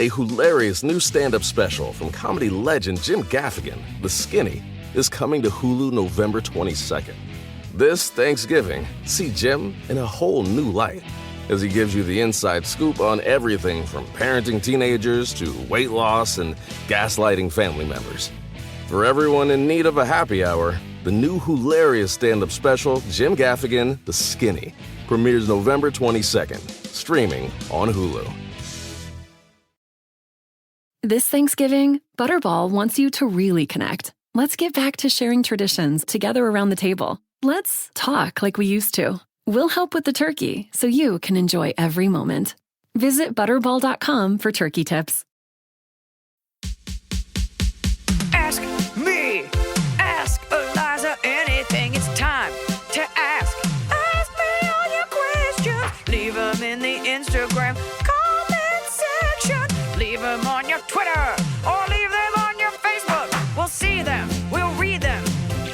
A hilarious new stand-up special from comedy legend Jim Gaffigan, The Skinny, is coming to Hulu November 22nd. This Thanksgiving, see Jim in a whole new light as he gives you the inside scoop on everything from parenting teenagers to weight loss and gaslighting family members. For everyone in need of a happy hour, the new hilarious stand-up special, Jim Gaffigan, The Skinny, premieres November 22nd, streaming on Hulu. This Thanksgiving, Butterball wants you to really connect. Let's get back to sharing traditions together around the table. Let's talk like we used to. We'll help with the turkey so you can enjoy every moment. Visit Butterball.com for turkey tips. Ask me, ask Iliza anything. It's time to ask. Ask me all your questions. Leave them in the Instagram comment section. Leave them on your Twitter or leave them on your Facebook. We'll see them, we'll read them,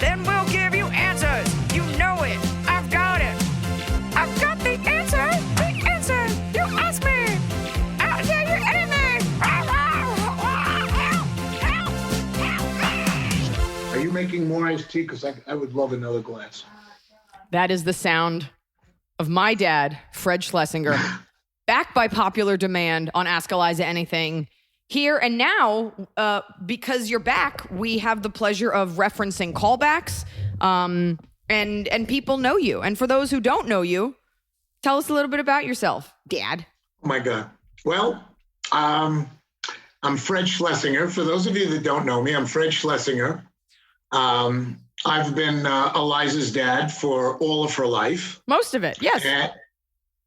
then we'll give you answers. You know it, I've got it. I've got the answer, you ask me. I'll tell you anything. Are you making more iced tea? Because I would love another glass. That is the sound of my dad, Fred Shlesinger, back by popular demand on Ask Iliza Anything. Here and now, because you're back, we have the pleasure of referencing callbacks, and people know you. And for those who don't know you, tell us a little bit about yourself, Dad. Oh my God. Well, I'm Fred Shlesinger. For those of you that don't know me, I'm Fred Shlesinger. I've been Iliza's dad for all of her life. Most of it, yes.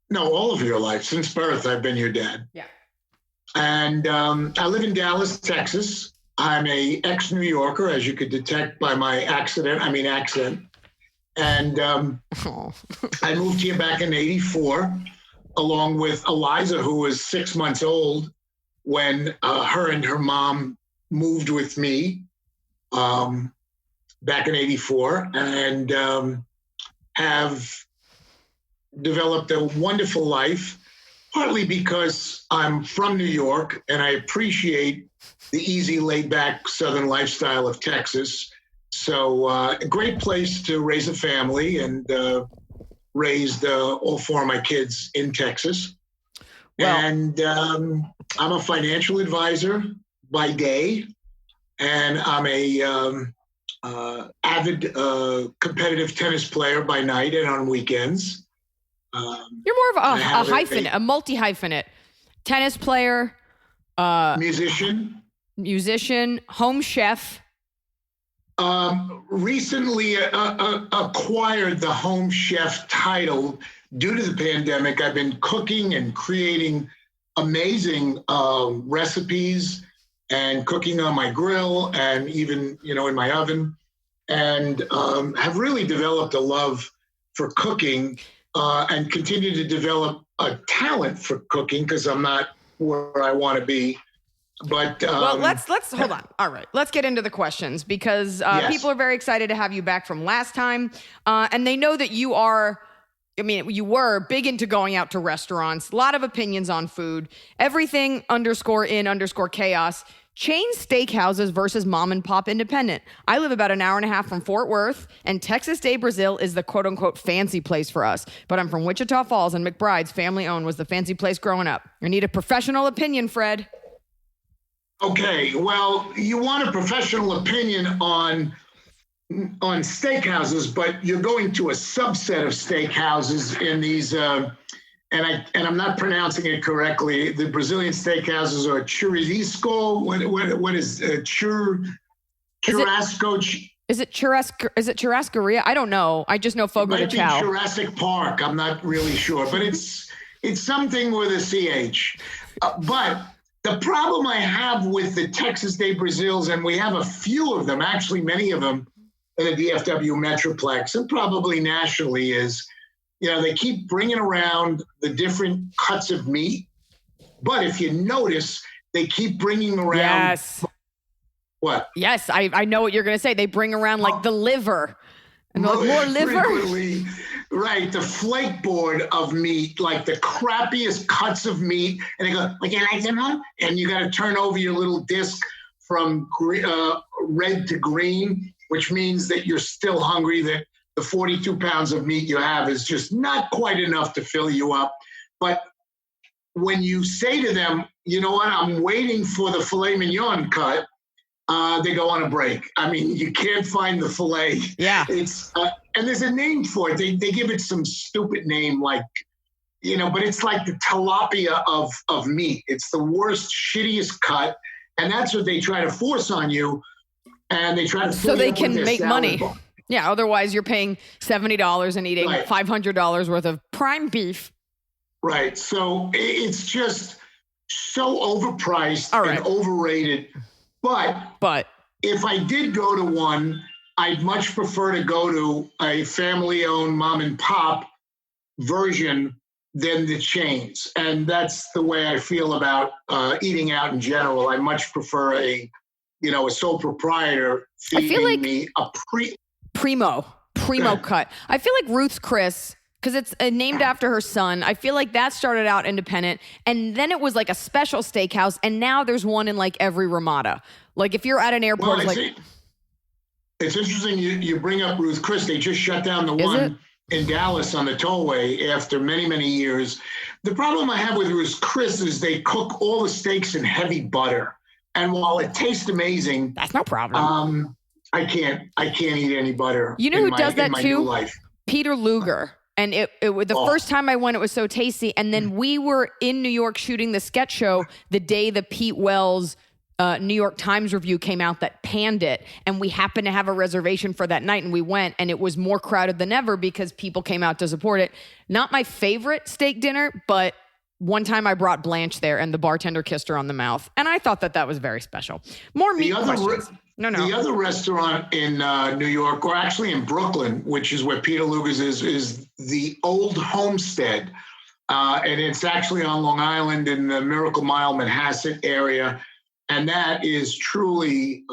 No, all of your life. Since birth, I've been your dad. Yeah. And I live in Dallas, Texas. I'm a ex-New Yorker, as you could detect by my accent. And I moved here back in '84, along with Iliza, who was 6 months old when her and her mom moved with me back in '84, and have developed a wonderful life, partly because I'm from New York and I appreciate the easy, laid-back Southern lifestyle of Texas. So a great place to raise a family, and raised all four of my kids in Texas. Well, and I'm a financial advisor by day, and I'm a avid competitive tennis player by night and on weekends. You're more of a hyphenate, a multi-hyphenate. Tennis player. Musician, home chef. Recently acquired the home chef title due to the pandemic. I've been cooking and creating amazing recipes and cooking on my grill and even, in my oven, and have really developed a love for cooking. And continue to develop a talent for cooking because I'm not where I want to be. But well, let's hold on. All right, let's get into the questions because yes. People are very excited to have you back from last time, and they know that you are. I mean, you were big into going out to restaurants. A lot of opinions on food. Everything _in_chaos. Chain steakhouses versus mom and pop independent. I live about an hour and a half from Fort Worth, and Texas Day Brazil is the quote unquote fancy place for us. But I'm from Wichita Falls, and McBride's family owned was the fancy place growing up. I need a professional opinion, Fred. Okay, well, you want a professional opinion on steakhouses, but you're going to a subset of steakhouses in these. And I'm not pronouncing it correctly. The Brazilian steakhouses are churrasco. What is churrasco? Is it churrascaria? I don't know. I just know Fogo de Chao. It might be Jurassic Park. I'm not really sure, but it's something with a CH. But the problem I have with the Texas Day Brazils, and we have a few of them, actually many of them in the DFW Metroplex and probably nationally, is they keep bringing around the different cuts of meat, but if you notice, they keep bringing around. Yes. What? Yes, I know what you're going to say. They bring around like the liver And they're like, more liver? Frequently, right, the flake board of meat, like the crappiest cuts of meat. And they go, would you like some more? And you got to turn over your little disc from red to green, which means that you're still hungry, that the 42 pounds of meat you have is just not quite enough to fill you up. But when you say to them, you know what, I'm waiting for the filet mignon cut, they go on a break. I mean, you can't find the filet. Yeah. It's and there's a name for it. They give it some stupid name like, but it's like the tilapia of meat. It's the worst, shittiest cut. And that's what they try to force on you. And they try to so they can make money. Bar. Yeah, otherwise you're paying $70 and eating $500 worth of prime beef. Right. So it's just so overpriced and overrated. But if I did go to one, I'd much prefer to go to a family-owned mom and pop version than the chains. And that's the way I feel about eating out in general. I much prefer a sole proprietor feeding me a primo cut. I feel like Ruth's Chris, because it's named after her son. I feel like that started out independent, and then it was like a special steakhouse, and now there's one in like every Ramada. Like if you're at an airport, it's interesting you bring up Ruth Chris. They just shut down the one in Dallas on the tollway after many, many years. The problem I have with Ruth Chris is they cook all the steaks in heavy butter, and while it tastes amazing, that's no problem. I can't eat any butter. You know who does that too? Peter Luger. And the first time I went, it was so tasty. And then we were in New York shooting the sketch show the day the Pete Wells New York Times review came out that panned it. And we happened to have a reservation for that night. And we went, and it was more crowded than ever because people came out to support it. Not my favorite steak dinner, but one time I brought Blanche there and the bartender kissed her on the mouth. And I thought that was very special. More meat questions. No. The other restaurant in New York, or actually in Brooklyn, which is where Peter Luger's is the Old Homestead. And it's actually on Long Island in the Miracle Mile, Manhasset area. And that is truly,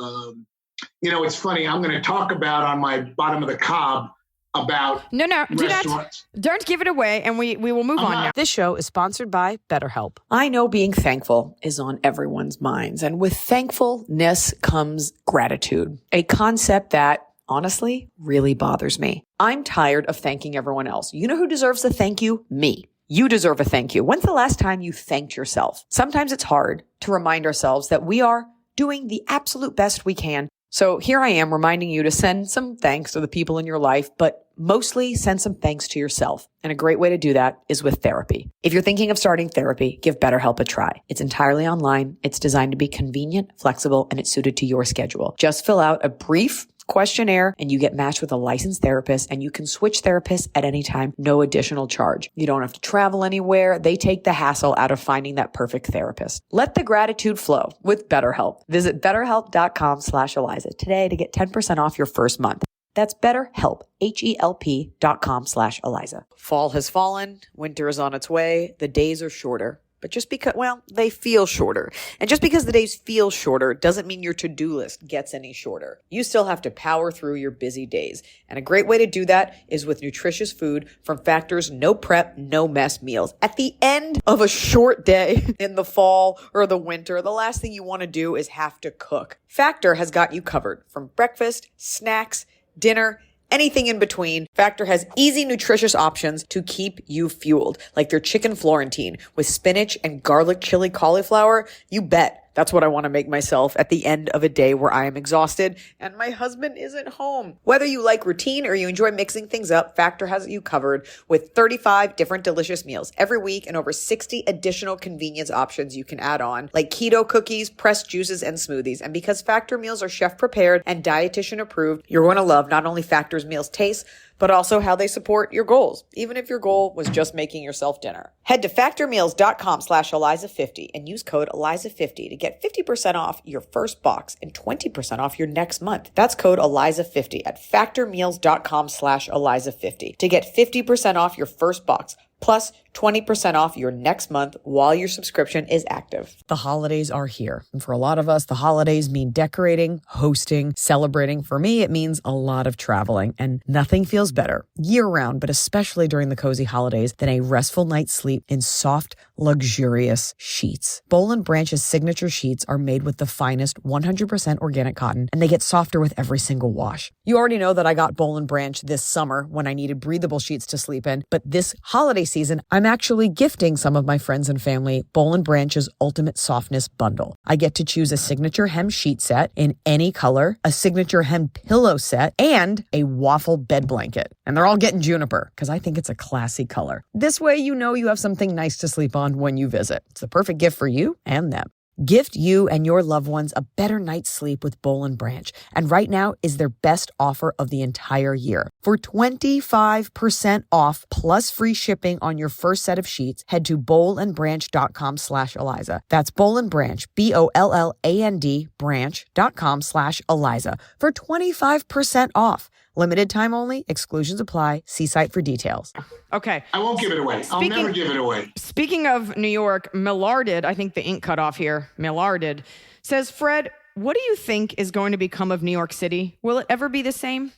it's funny. I'm going to talk about on my bottom of the cob about restaurants. Don't give it away, and we will move on now. This show is sponsored by BetterHelp. I know being thankful is on everyone's minds, and with thankfulness comes gratitude, a concept that honestly really bothers me. I'm tired of thanking everyone else. You know who deserves a thank you? Me. You deserve a thank you. When's the last time you thanked yourself? Sometimes it's hard to remind ourselves that we are doing the absolute best we can. So here I am reminding you to send some thanks to the people in your life, but mostly send some thanks to yourself. And a great way to do that is with therapy. If you're thinking of starting therapy, give BetterHelp a try. It's entirely online. It's designed to be convenient, flexible, and it's suited to your schedule. Just fill out a brief questionnaire and you get matched with a licensed therapist, and you can switch therapists at any time, no additional charge. You don't have to travel anywhere. They take the hassle out of finding that perfect therapist. Let the gratitude flow with BetterHelp. Visit betterhelp.com/Iliza today to get 10% off your first month. That's BetterHelp, HELP.com/Iliza. Fall has fallen. Winter is on its way. The days are shorter. But just because, they feel shorter. And just because the days feel shorter doesn't mean your to-do list gets any shorter. You still have to power through your busy days. And a great way to do that is with nutritious food from Factor's no prep, no mess meals. At the end of a short day in the fall or the winter, the last thing you want to do is have to cook. Factor has got you covered from breakfast, snacks, dinner, anything in between. Factor has easy, nutritious options to keep you fueled, like their chicken Florentine with spinach and garlic chili cauliflower. You bet. That's what I want to make myself at the end of a day where I am exhausted and my husband isn't home. Whether you like routine or you enjoy mixing things up, Factor has you covered with 35 different delicious meals every week and over 60 additional convenience options you can add on, like keto cookies, pressed juices, and smoothies. And because Factor meals are chef prepared and dietitian approved, you're going to love not only Factor's meals taste, but also how they support your goals, even if your goal was just making yourself dinner. Head to factormeals.com/Iliza50 and use code Iliza50 to get 50% off your first box and 20% off your next month. That's code Iliza50 at factormeals.com/Iliza50 to get 50% off your first box plus 20% off your next month while your subscription is active. The holidays are here. And for a lot of us, the holidays mean decorating, hosting, celebrating. For me, it means a lot of traveling. And nothing feels better year-round, but especially during the cozy holidays, than a restful night's sleep in soft, luxurious sheets. Boll & Branch's signature sheets are made with the finest 100% organic cotton, and they get softer with every single wash. You already know that I got Boll & Branch this summer when I needed breathable sheets to sleep in, but this holiday season, I'm actually gifting some of my friends and family Boll & Branch's Ultimate Softness Bundle. I get to choose a signature hem sheet set in any color, a signature hem pillow set, and a waffle bed blanket. And they're all getting juniper because I think it's a classy color. This way, you know you have something nice to sleep on when you visit. It's the perfect gift for you and them. Gift you and your loved ones a better night's sleep with Boll & Branch. And right now is their best offer of the entire year. For 25% off plus free shipping on your first set of sheets, head to bollandbranch.com/Iliza. That's Boll & Branch, BOLLAND branch.com/Iliza for 25% off. Limited time only. Exclusions apply. See site for details. Okay. I won't give it away. I'll never give it away. Speaking of New York, Millarded, I think the ink cut off here, Millarded, says, Fred, what do you think is going to become of New York City? Will it ever be the same?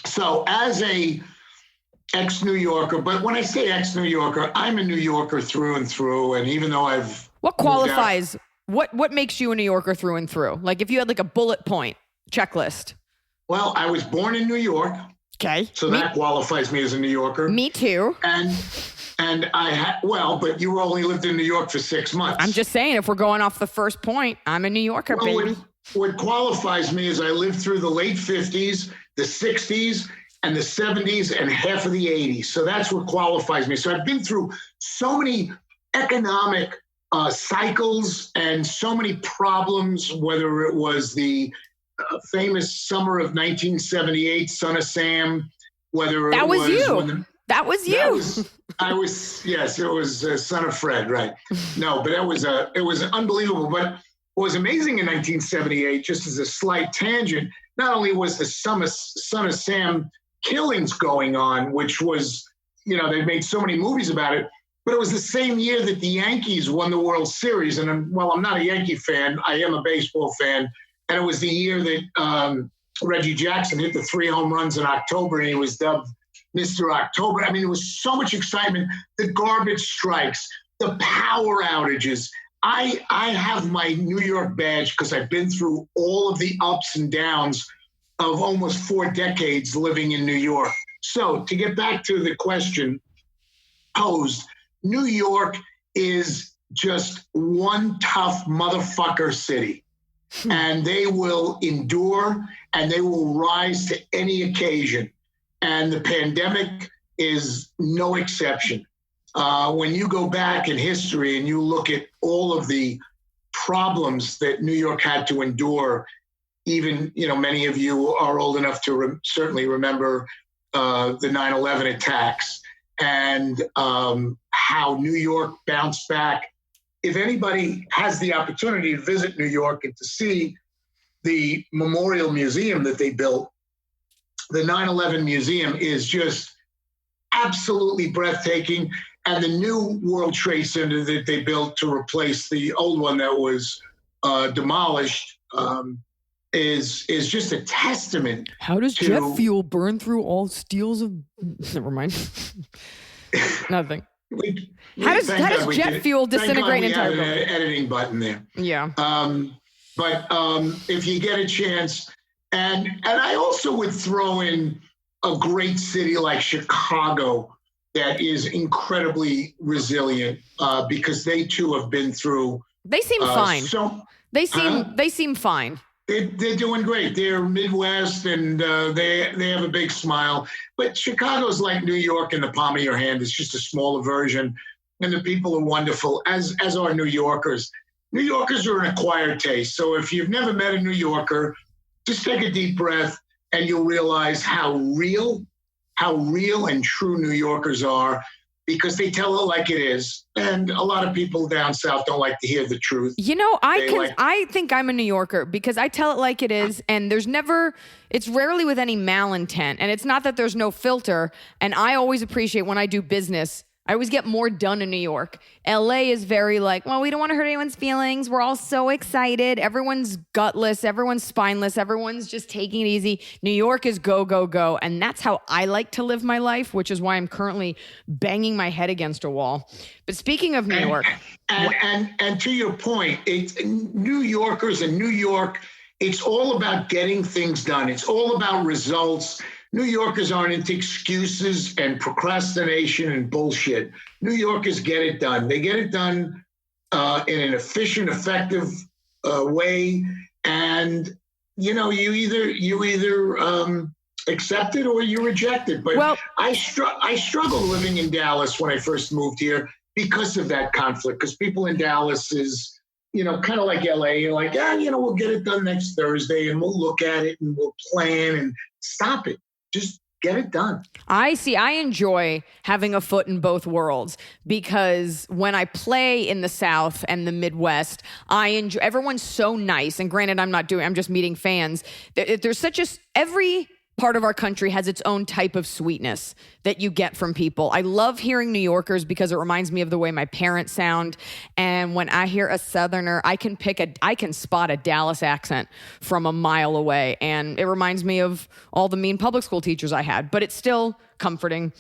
So as a ex-New Yorker, but when I say ex-New Yorker, I'm a New Yorker through and through. And even though What qualifies, what makes you a New Yorker through and through? Like if you had like a bullet point checklist. Well, I was born in New York. Okay. So that qualifies me as a New Yorker. Me too. And but you only lived in New York for 6 months. I'm just saying, if we're going off the first point, I'm a New Yorker, baby. What qualifies me is I lived through the late 50s, the 60s, and the 70s, and half of the 80s. So that's what qualifies me. So I've been through so many economic cycles and so many problems, whether it was the famous summer of 1978, Son of Sam, whether that it was was you. That was you. Yes, it was Son of Fred, right? No, but it was unbelievable. But what was amazing in 1978, just as a slight tangent, not only was the Son of Sam killings going on, which was, they made so many movies about it, but it was the same year that the Yankees won the World Series. And I'm not a Yankee fan. I am a baseball fan. And it was the year that Reggie Jackson hit the 3 home runs in October, and he was dubbed Mr. October. I mean, there was so much excitement. The garbage strikes, the power outages. I have my New York badge because I've been through all of the ups and downs of almost 4 decades living in New York. So to get back to the question posed, New York is just one tough motherfucker city. And they will endure and they will rise to any occasion. And the pandemic is no exception. When you go back in history and you look at all of the problems that New York had to endure, even, many of you are old enough to certainly remember the 9/11 attacks and how New York bounced back. If anybody has the opportunity to visit New York and to see the Memorial Museum that they built, the 9/11 Museum is just absolutely breathtaking. And the new World Trade Center that they built to replace the old one that was demolished is just a testament. How does jet fuel burn through all steels of... Never mind. Nothing. How does jet fuel disintegrate an entire building? An editing button there. Yeah. But if you get a chance, and I also would throw in a great city like Chicago that is incredibly resilient because they too have been through. They seem fine. They seem fine. They're doing great. They're Midwest and they have a big smile. But Chicago's like New York in the palm of your hand. It's just a smaller version. And the people are wonderful, as are New Yorkers. New Yorkers are an acquired taste. So if you've never met a New Yorker, just take a deep breath and you'll realize how real and true New Yorkers are. because they tell it like it is. And a lot of people down south don't like to hear the truth. You know, I think I'm a New Yorker because I tell it like it is, and it's rarely with any malintent. And it's not that there's no filter. And I always appreciate when I do business, I always get more done in New York. LA is very like, well, we don't want to hurt anyone's feelings. We're all so excited. Everyone's gutless. Everyone's spineless. Everyone's just taking it easy. New York is go, go, go. And that's how I like to live my life, which is why I'm currently banging my head against a wall. But speaking of New York. And to your point, it's New Yorkers and New York, it's all about getting things done. It's all about results. New Yorkers aren't into excuses and procrastination and bullshit. New Yorkers get it done. They get it done in an efficient, effective way. And, you know, you either accept it or you reject it. But I struggled living in Dallas when I first moved here because of that conflict, because people in Dallas is, you know, kind of like LA. You're like, you know, we'll get it done next Thursday and we'll look at it and we'll plan and stop it. Just get it done. I enjoy having a foot in both worlds because when I play in the South and the Midwest, everyone's so nice. And granted, I'm just meeting fans. There's every part of our country has its own type of sweetness that you get from people. I love hearing New Yorkers because it reminds me of the way my parents sound. And when I hear a Southerner, I can spot a Dallas accent from a mile away. And it reminds me of all the mean public school teachers I had, but it's still comforting.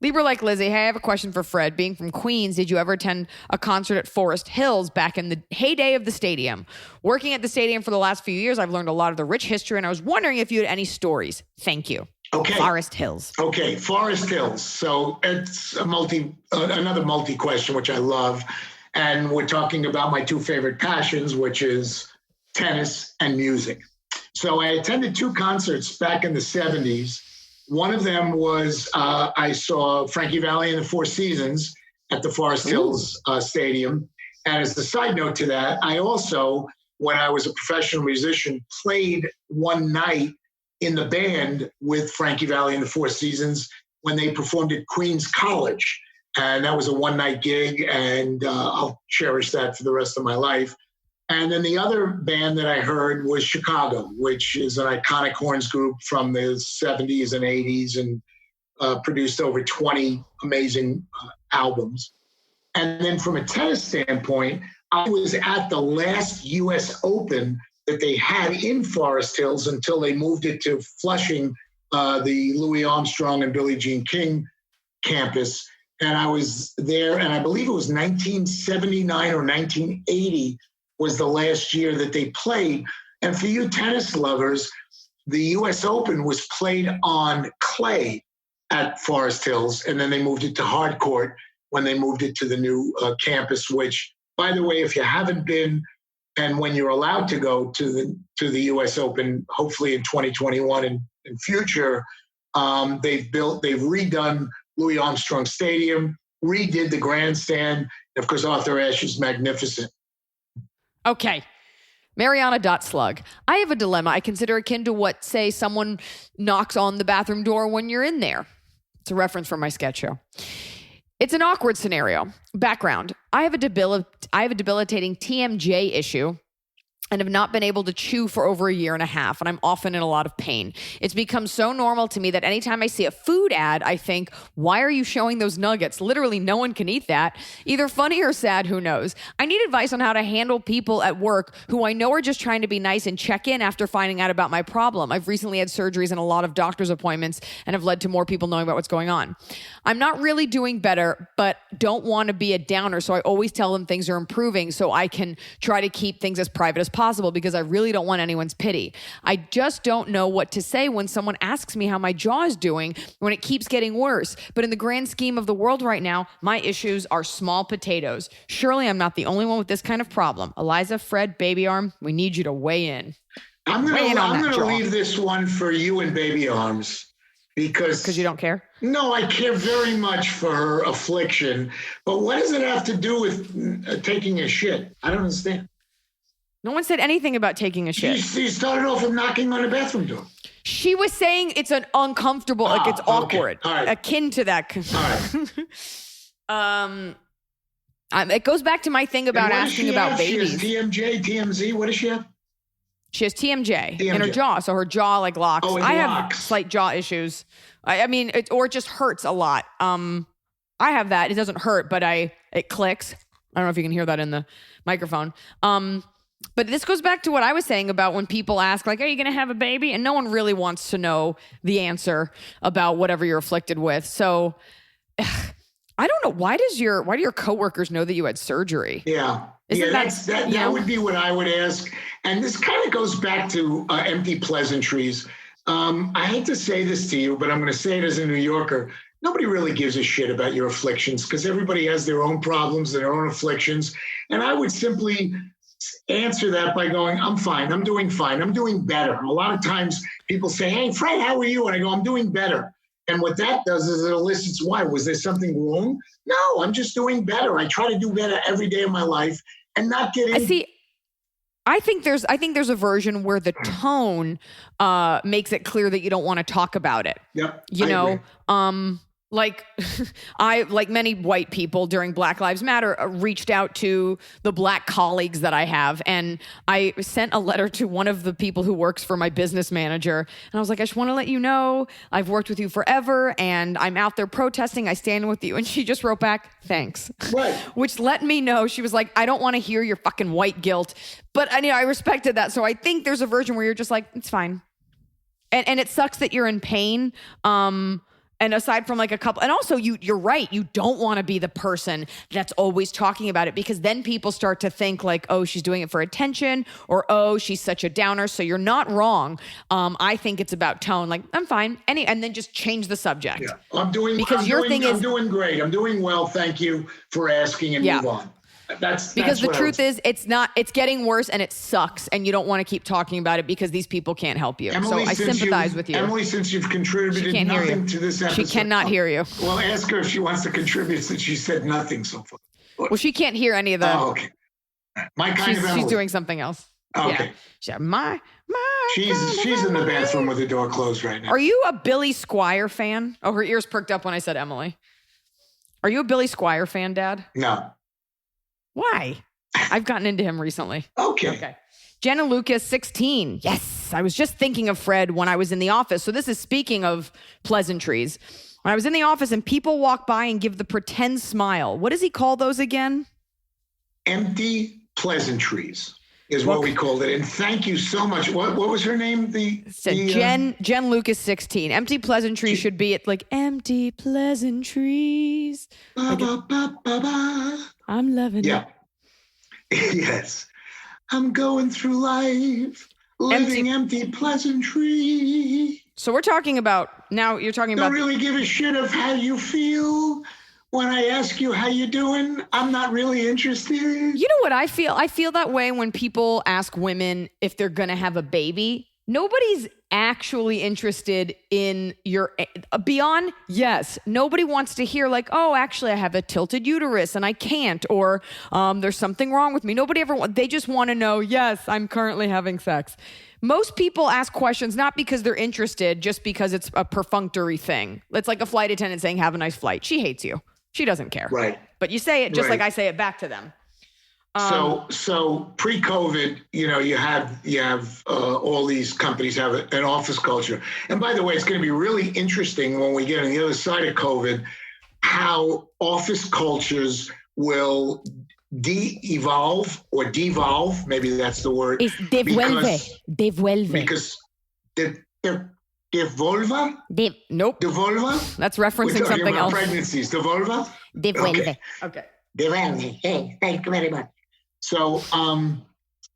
Libra like Lizzie, hey, I have a question for Fred. Being from Queens, did you ever attend a concert at Forest Hills back in the heyday of the stadium? Working at the stadium for the last few years, I've learned a lot of the rich history, and I was wondering if you had any stories. Thank you. Okay. Forest Hills. Okay, Forest Hills. So it's another multi question, which I love. And we're talking about my two favorite passions, which is tennis and music. So I attended two concerts back in the 70s. One of them was I saw Frankie Valli and the Four Seasons at the Forest Hills Stadium. And as a side note to that, I also, when I was a professional musician, played one night in the band with Frankie Valli and the Four Seasons when they performed at Queens College. And that was a one-night gig, and I'll cherish that for the rest of my life. And then the other band that I heard was Chicago, which is an iconic horns group from the 70s and 80s and produced over 20 amazing albums. And then from a tennis standpoint, I was at the last U.S. Open that they had in Forest Hills until they moved it to Flushing, the Louis Armstrong and Billie Jean King campus. And I was there, and I believe it was 1979 or 1980 was the last year that they played. And for you tennis lovers, the U.S. Open was played on clay at Forest Hills, and then they moved it to hard court when they moved it to the new campus, which, by the way, if you haven't been, and when you're allowed to go to the U.S. Open, hopefully in 2021 and in future, they've redone Louis Armstrong Stadium, redid the grandstand. Of course, Arthur Ashe is magnificent. Okay. Mariana.slug. I have a dilemma I consider akin to what, say, someone knocks on the bathroom door when you're in there. It's a reference from my sketch show. It's an awkward scenario. Background. I have a debilitating TMJ issue and have not been able to chew for over a year and a half, and I'm often in a lot of pain. It's become so normal to me that anytime I see a food ad, I think, why are you showing those nuggets? Literally, no one can eat that. Either funny or sad, who knows? I need advice on how to handle people at work who I know are just trying to be nice and check in after finding out about my problem. I've recently had surgeries and a lot of doctor's appointments and have led to more people knowing about what's going on. I'm not really doing better, but don't want to be a downer, so I always tell them things are improving so I can try to keep things as private as possible because I really don't want anyone's pity. I just don't know what to say when someone asks me how my jaw is doing when it keeps getting worse. But in the grand scheme of the world right now, my issues are small potatoes. Surely I'm not the only one with this kind of problem. Iliza, Fred, Baby Arm, we need you to weigh in. I'm going to leave this one for you and Baby Arms because you don't care? No, I care very much for her affliction. But what does it have to do with taking a shit? I don't understand. No one said anything about taking a shit. She started off with knocking on the bathroom door. She was saying it's an uncomfortable, like it's awkward. Okay. All right. Akin to that. All right. It goes back to my thing about asking about babies. She has TMJ, TMZ. What does she have? She has TMJ in her jaw, so her jaw like locks. Oh, it I locks. have slight jaw issues. I mean, it just hurts a lot. I have that. It doesn't hurt, but it clicks. I don't know if you can hear that in the microphone. But this goes back to what I was saying about when people ask, like, are you going to have a baby? And no one really wants to know the answer about whatever you're afflicted with. So I don't know. Why do your coworkers know that you had surgery? Yeah. That would be what I would ask. And this kind of goes back to empty pleasantries. I hate to say this to you, but I'm going to say it as a New Yorker. Nobody really gives a shit about your afflictions because everybody has their own problems and their own afflictions. And I would simply answer that by going, I'm fine. I'm doing fine. I'm doing better. A lot of times people say, hey, Fred, how are you? And I go, I'm doing better. And what that does is it elicits why. Was there something wrong? No, I'm just doing better. I try to do better every day of my life and not get in. I think there's a version where the tone makes it clear that you don't want to talk about it. Yep. Like like many white people during Black Lives Matter, reached out to the black colleagues that I have. And I sent a letter to one of the people who works for my business manager. And I was like, I just want to let you know, I've worked with you forever and I'm out there protesting. I stand with you. And she just wrote back, thanks. Right. Which let me know. She was like, I don't want to hear your fucking white guilt. But I respected that. So I think there's a version where you're just like, it's fine. And it sucks that you're in pain. And aside from like a couple, and also you're right. You don't want to be the person that's always talking about it because then people start to think like, oh, she's doing it for attention or, oh, she's such a downer. So you're not wrong. I think it's about tone. Like, I'm fine. And then just change the subject. Yeah. I'm doing great. I'm doing well. Thank you for asking and move on. That's because the truth is it's getting worse and it sucks and you don't want to keep talking about it because these people can't help you. Emily, so I sympathize with you. Emily, since you've contributed nothing to this episode. She cannot hear you. Well, ask her if she wants to contribute since she said nothing so far. Well, she can't hear any of the. Oh, okay. My kind of Emily. She's doing something else. Okay. Yeah. She's in the bathroom with the door closed right now. Are you a Billy Squier fan? Oh, her ears perked up when I said Emily. Are you a Billy Squier fan, Dad? No. Why? I've gotten into him recently. Okay. Jenna Lucas, 16. Yes. I was just thinking of Fred when I was in the office. So this is speaking of pleasantries. When I was in the office and people walk by and give the pretend smile. What does he call those again? Empty pleasantries is what we called it. And thank you so much. What was her name? Jen Lucas, 16. Empty pleasantries should be like empty pleasantries. I'm loving it. Yes. I'm going through life, living empty pleasantry. So we're talking about, now you're talking about. Don't really give a shit of how you feel. When I ask you how you doing, I'm not really interested. You know what I feel? I feel that way when people ask women if they're going to have a baby. Nobody's actually interested in your beyond. Yes. Nobody wants to hear like, oh, actually I have a tilted uterus and I can't, or there's something wrong with me. Nobody ever they just want to know, yes, I'm currently having sex. Most people ask questions not because they're interested, just because it's a perfunctory thing. It's like a flight attendant saying, have a nice flight. She hates you. She doesn't care. Right. But you say it just like I say it back to them. So pre-COVID, you have all these companies have an office culture. And by the way, it's going to be really interesting when we get on the other side of COVID, how office cultures will de-evolve or devolve. Maybe that's the word. It's devuelve. Because they're devolva? Nope. Devolva? That's referencing something else. Pregnancies. Devolva? Devuelve. Okay. Devuelve. Hey, thank you very much. So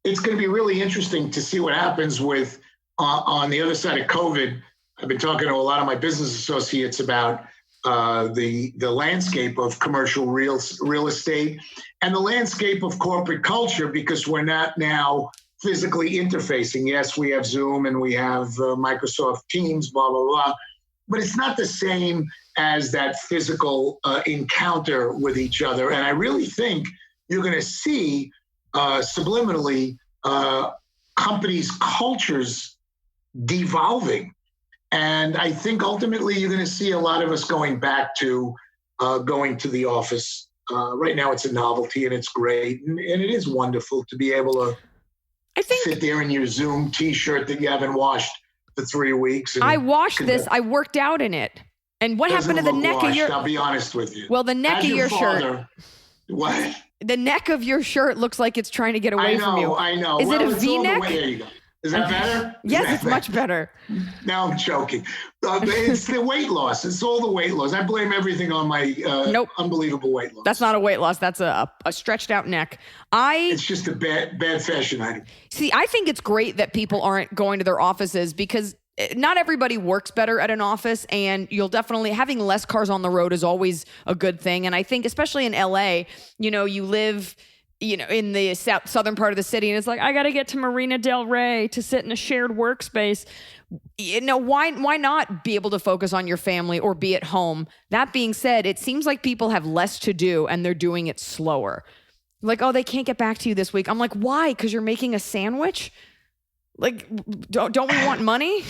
it's going to be really interesting to see what happens with on the other side of COVID. I've been talking to a lot of my business associates about the landscape of commercial real estate and the landscape of corporate culture, because we're not now physically interfacing. Yes, we have Zoom and we have Microsoft Teams, blah, blah, blah. But it's not the same as that physical encounter with each other. And I really think you're going to see subliminally companies' cultures devolving. And I think ultimately you're going to see a lot of us going back to going to the office. Right now it's a novelty and it's great. And it is wonderful to be able to sit there in your Zoom t-shirt that you haven't washed for 3 weeks. I washed this. I worked out in it. And what happened to the neck of your... I'll be honest with you. Well, the neck of your shirt... What? The neck of your shirt looks like it's trying to get away from you. I know. Is it a V-neck? There you go. Is that better? Yes, it's much better. Now I'm joking. It's the weight loss. It's all the weight loss. I blame everything on my unbelievable weight loss. That's not a weight loss. That's a stretched out neck. It's just a bad fashion item. See, I think it's great that people aren't going to their offices because not everybody works better at an office, and you'll definitely having less cars on the road is always a good thing. And I think especially in LA, you live in the southern part of the city, and it's like, I got to get to Marina Del Rey to sit in a shared workspace. Why not be able to focus on your family or be at home? That being said, it seems like people have less to do and they're doing it slower. Like, oh, they can't get back to you this week. I'm like, why? Because you're making a sandwich? Like, don't we want money?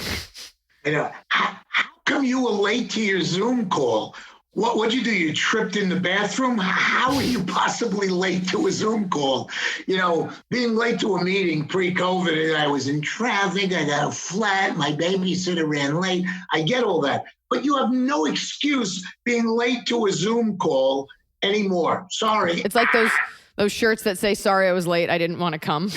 I know. How come you were late to your Zoom call? What'd you do? You tripped in the bathroom? How are you possibly late to a Zoom call? Being late to a meeting pre-COVID, I was in traffic, I got a flat, my babysitter ran late. I get all that. But you have no excuse being late to a Zoom call anymore. Sorry. It's like those shirts that say, sorry, I was late, I didn't want to come.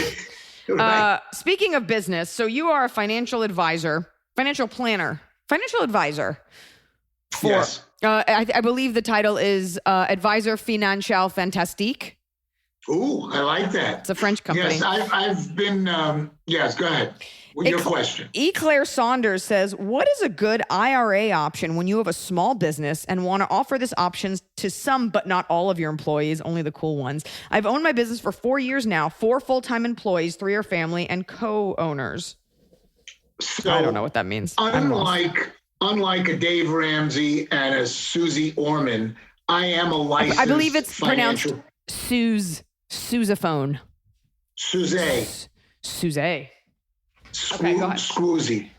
Right. Speaking of business, so you are a financial advisor, financial planner, financial advisor. Yes. I believe the title is Advisor Financial Fantastique. Ooh, I like that. It's a French company. Yes, I've been, yes, go ahead. What's your question? Claire Saunders says, what is a good IRA option when you have a small business and want to offer this option to some, but not all of your employees, only the cool ones? I've owned my business for 4 years now, 4 full-time employees, 3 are family, and co-owners. So, I don't know what that means. Unlike a Dave Ramsey and a Susie Orman, I am a licensed I believe it's pronounced sousaphone. Suze. Okay, go ahead. Scroozy.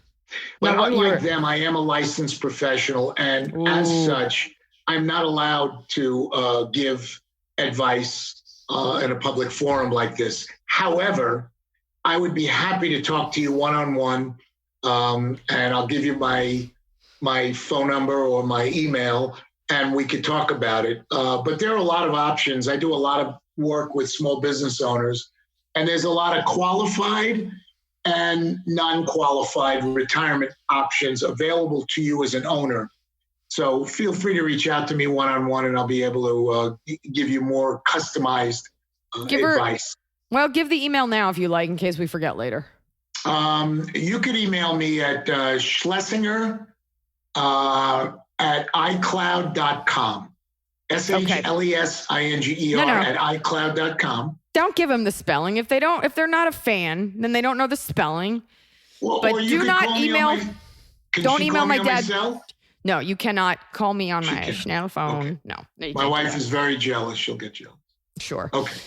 But unlike them, I am a licensed professional, and as such, I'm not allowed to give advice in a public forum like this. However, I would be happy to talk to you one-on-one, and I'll give you my phone number or my email, and we could talk about it. But there are a lot of options. I do a lot of work with small business owners, and there's a lot of qualified and non-qualified retirement options available to you as an owner. So feel free to reach out to me one-on-one, and I'll be able to give you more customized advice. Well, give the email now if you like, in case we forget later. You could email me at Shlesinger at iCloud.com. SHLESINGER at iCloud.com. Don't give them the spelling. If they're not a fan, then they don't know the spelling. Well, but do not email. Don't email my dad. Myself? No, you cannot call me on my Chanel phone. Okay. No. My wife is very jealous. She'll get jealous. Sure. Okay.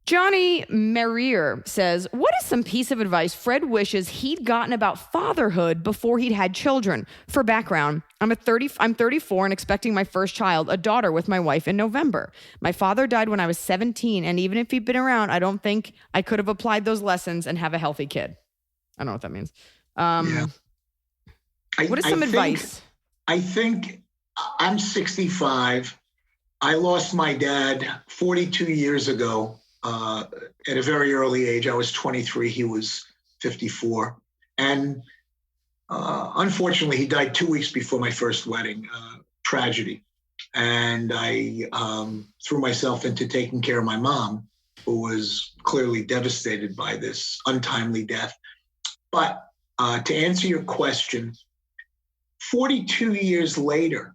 Johnny Merrier says, what is some piece of advice Fred wishes he'd gotten about fatherhood before he'd had children? For background, I'm 34 and expecting my first child, a daughter, with my wife in November. My father died when I was 17, and even if he'd been around, I don't think I could have applied those lessons and have a healthy kid. I don't know what that means. What is some advice? I think I'm 65. I lost my dad 42 years ago. At a very early age. I was 23, he was 54. And unfortunately, he died 2 weeks before my first wedding, tragedy. And I threw myself into taking care of my mom, who was clearly devastated by this untimely death. But to answer your question, 42 years later,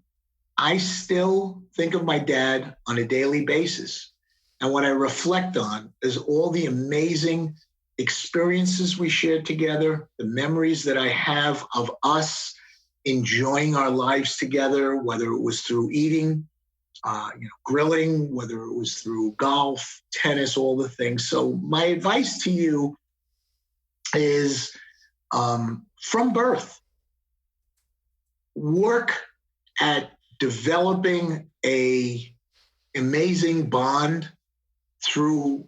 I still think of my dad on a daily basis. And what I reflect on is all the amazing experiences we shared together, the memories that I have of us enjoying our lives together, whether it was through eating, grilling, whether it was through golf, tennis, all the things. So my advice to you is from birth, work at developing a amazing bond through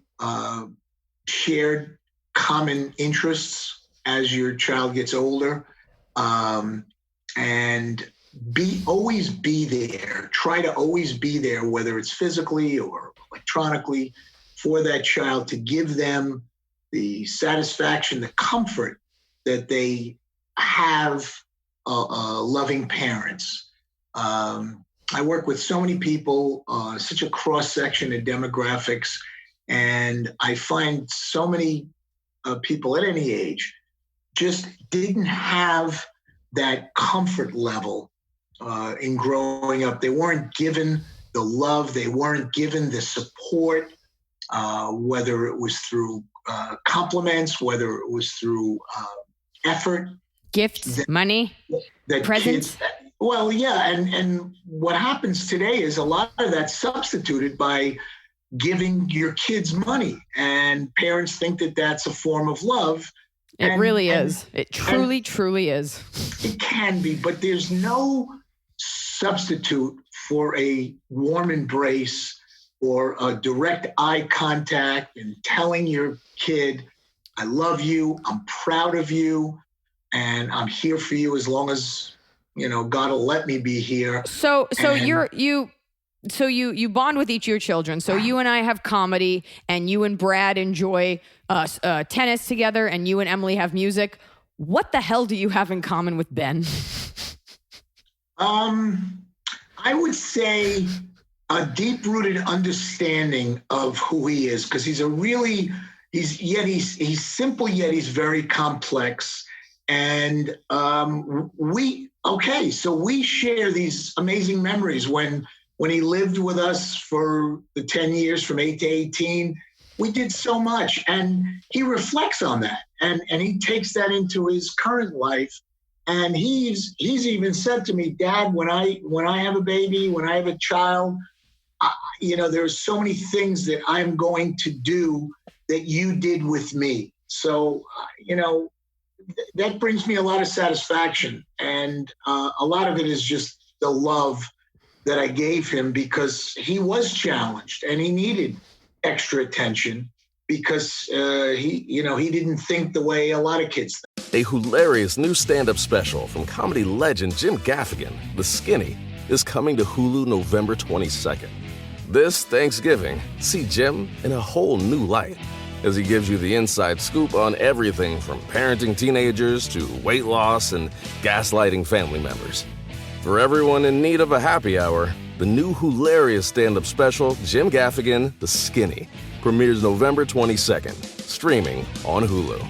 shared common interests as your child gets older, and always be there. Try to always be there, whether it's physically or electronically, for that child, to give them the satisfaction, the comfort that they have loving parents. I work with so many people, such a cross-section of demographics, and I find so many people at any age just didn't have that comfort level in growing up. They weren't given the love, they weren't given the support, whether it was through compliments, whether it was through effort. Gifts, money, presents. Well, yeah, and what happens today is a lot of that's substituted by giving your kids money, and parents think that that's a form of love. It really is. It truly is. It can be, but there's no substitute for a warm embrace or a direct eye contact and telling your kid, I love you, I'm proud of you, and I'm here for you as long as, God will let me be here. So you bond with each of your children. So you and I have comedy, and you and Brad enjoy tennis together, and you and Emily have music. What the hell do you have in common with Ben? I would say a deep-rooted understanding of who he is, because he's simple, yet he's very complex. And we share these amazing memories. When he lived with us for the 10 years from 8 to 18, we did so much, and he reflects on that, and he takes that into his current life. And he's even said to me, Dad, when I have a baby, when I have a child, there's so many things that I'm going to do that you did with me. So, that brings me a lot of satisfaction. And a lot of it is just the love that I gave him, because he was challenged and he needed extra attention, because he didn't think the way a lot of kids think. A hilarious new stand-up special from comedy legend Jim Gaffigan, The Skinny, is coming to Hulu November 22nd. This Thanksgiving, see Jim in a whole new light as he gives you the inside scoop on everything from parenting teenagers to weight loss and gaslighting family members. For everyone in need of a happy hour, the new hilarious stand-up special, Jim Gaffigan, The Skinny, premieres November 22nd, streaming on Hulu.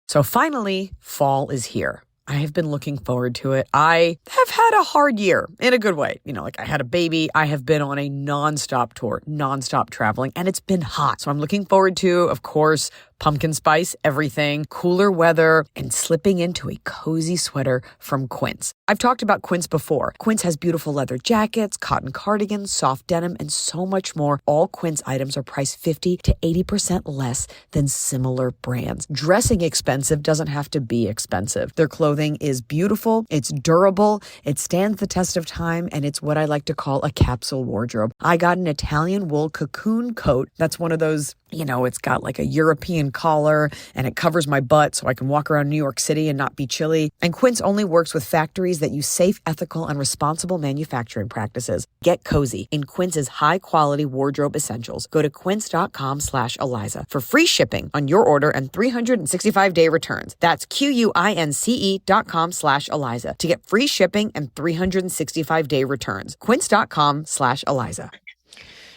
So finally, fall is here. I have been looking forward to it. I have had a hard year in a good way. I had a baby. I have been on a nonstop tour, nonstop traveling, and it's been hot. So I'm looking forward to, of course, pumpkin spice, everything, cooler weather, and slipping into a cozy sweater from Quince. I've talked about Quince before. Quince has beautiful leather jackets, cotton cardigans, soft denim, and so much more. All Quince items are priced 50 to 80% less than similar brands. Dressing expensive doesn't have to be expensive. Their clothing is beautiful, it's durable, it stands the test of time, and it's what I like to call a capsule wardrobe. I got an Italian wool cocoon coat. That's one of those, it's got like a European collar, and it covers my butt so I can walk around New York City and not be chilly. And Quince only works with factories that use safe, ethical, and responsible manufacturing practices. Get cozy in Quince's high-quality wardrobe essentials. Go to quince.com/Iliza for free shipping on your order and 365-day returns. That's QUINCE.com/Iliza to get free shipping and 365-day returns. Quince.com/Iliza.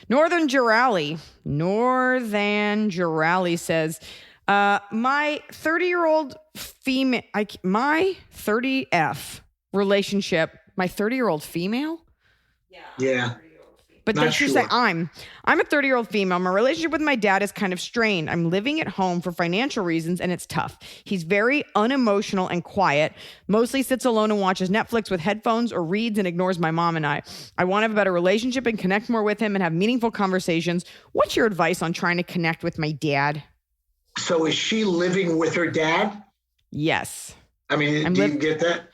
Northern Girali says, my 30-year-old female, my 30F relationship, my 30-year-old female? Yeah. But then she's like, I'm a 30-year-old female. My relationship with my dad is kind of strained. I'm living at home for financial reasons, and it's tough. He's very unemotional and quiet, mostly sits alone and watches Netflix with headphones or reads and ignores my mom and I. I want to have a better relationship and connect more with him and have meaningful conversations. What's your advice on trying to connect with my dad? So is she living with her dad? Yes. I mean, do you get that?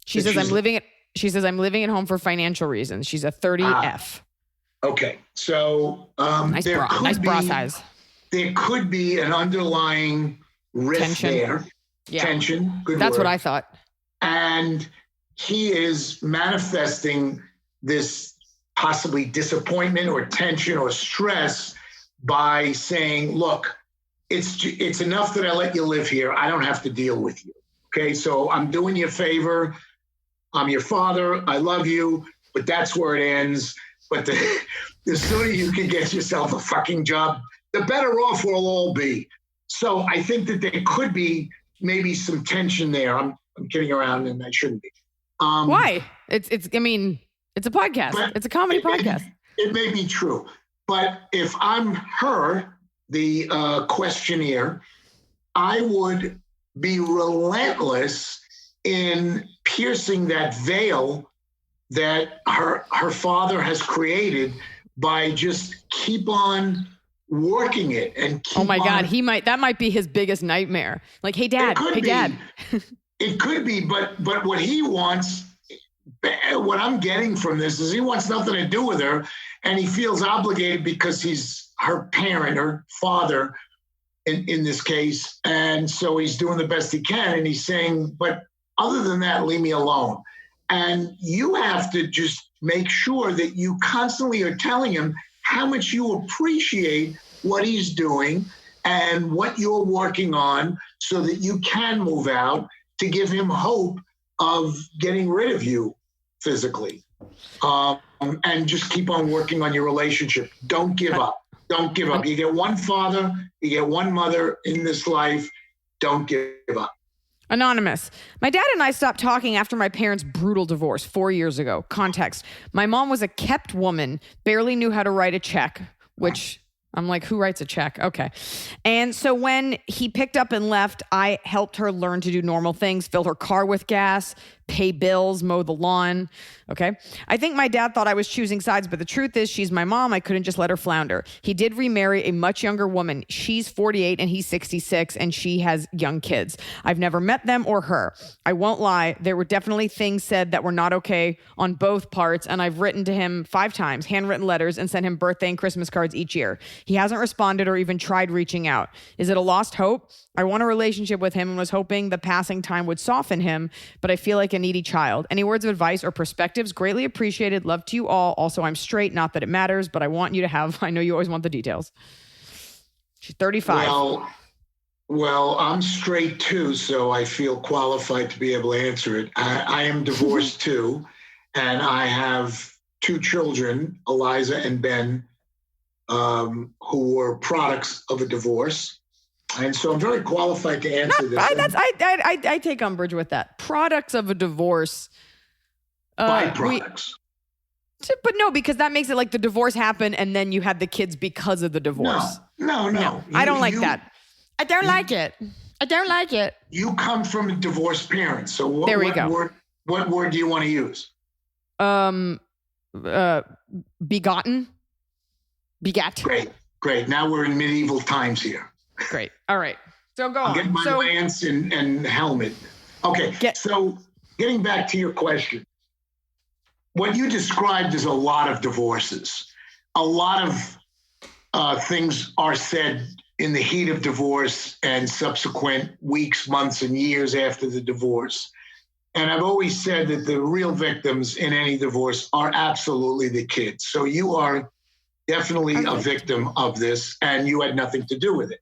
She says, I'm living at She says, I'm living at home for financial reasons. She's a 30F. Okay. So Nice bra size. There could be an underlying rift Tension. there. Yeah. Tension. Good That's word. what I thought. And he is manifesting this possibly disappointment or tension or stress by saying, look, it's enough that I let you live here. I don't have to deal with you. Okay, so I'm doing you a favor. I'm your father. I love you, but that's where it ends. But the sooner you can get yourself a fucking job, the better off we'll all be. So I think that there could be maybe some tension there. I'm kidding around, and I shouldn't be. Why? It's a podcast. It's a comedy podcast. It may be true. But if I'm her, the questionnaire, I would be relentless in piercing that veil that her father has created by just keep on working it and keep Oh my God, on. that might be his biggest nightmare. Like, hey dad, dad. It could be, but what he wants, what I'm getting from this is he wants nothing to do with her, and he feels obligated because he's her parent, her father in this case. And so he's doing the best he can. And he's saying, but other than that, leave me alone. And you have to just make sure that you constantly are telling him how much you appreciate what he's doing and what you're working on so that you can move out, to give him hope of getting rid of you physically. And just keep on working on your relationship. Don't give up. Don't give up. You get one father, you get one mother in this life. Don't give up. Anonymous. My dad and I stopped talking after my parents' brutal divorce 4 years ago. Context. My mom was a kept woman, barely knew how to write a check, which I'm like, who writes a check? Okay. And so when he picked up and left, I helped her learn to do normal things, fill her car with gas, pay bills, mow the lawn. Okay. I think my dad thought I was choosing sides, but the truth is she's my mom. I couldn't just let her flounder. He did remarry a much younger woman. She's 48 and he's 66 and she has young kids. I've never met them or her. I won't lie. There were definitely things said that were not okay on both parts. And I've written to him 5 times, handwritten letters, and sent him birthday and Christmas cards each year. He hasn't responded or even tried reaching out. Is it a lost hope? I want a relationship with him and was hoping the passing time would soften him, but I feel like a needy child. Any words of advice or perspectives? Greatly appreciated. Love to you all. Also, I'm straight. Not that it matters, but I want you to have, I know you always want the details. She's 35. Well, I'm straight too, so I feel qualified to be able to answer it. I am divorced too, and I have 2 children, Iliza and Ben, who were products of a divorce. And so I'm very qualified to answer this. I take umbrage with that. Products of a divorce. Byproducts. But no, because that makes it like the divorce happened and then you had the kids because of the divorce. No. I don't like that. I don't like it. I don't like it. You come from a divorced parent. So what word do you want to use? Begotten. Begat. Great. Now we're in medieval times here. Great. All right. So go on. Get my lance and helmet. Okay. So getting back to your question, what you described is a lot of divorces. A lot of things are said in the heat of divorce and subsequent weeks, months, and years after the divorce. And I've always said that the real victims in any divorce are absolutely the kids. So you are definitely a victim of this, and you had nothing to do with it.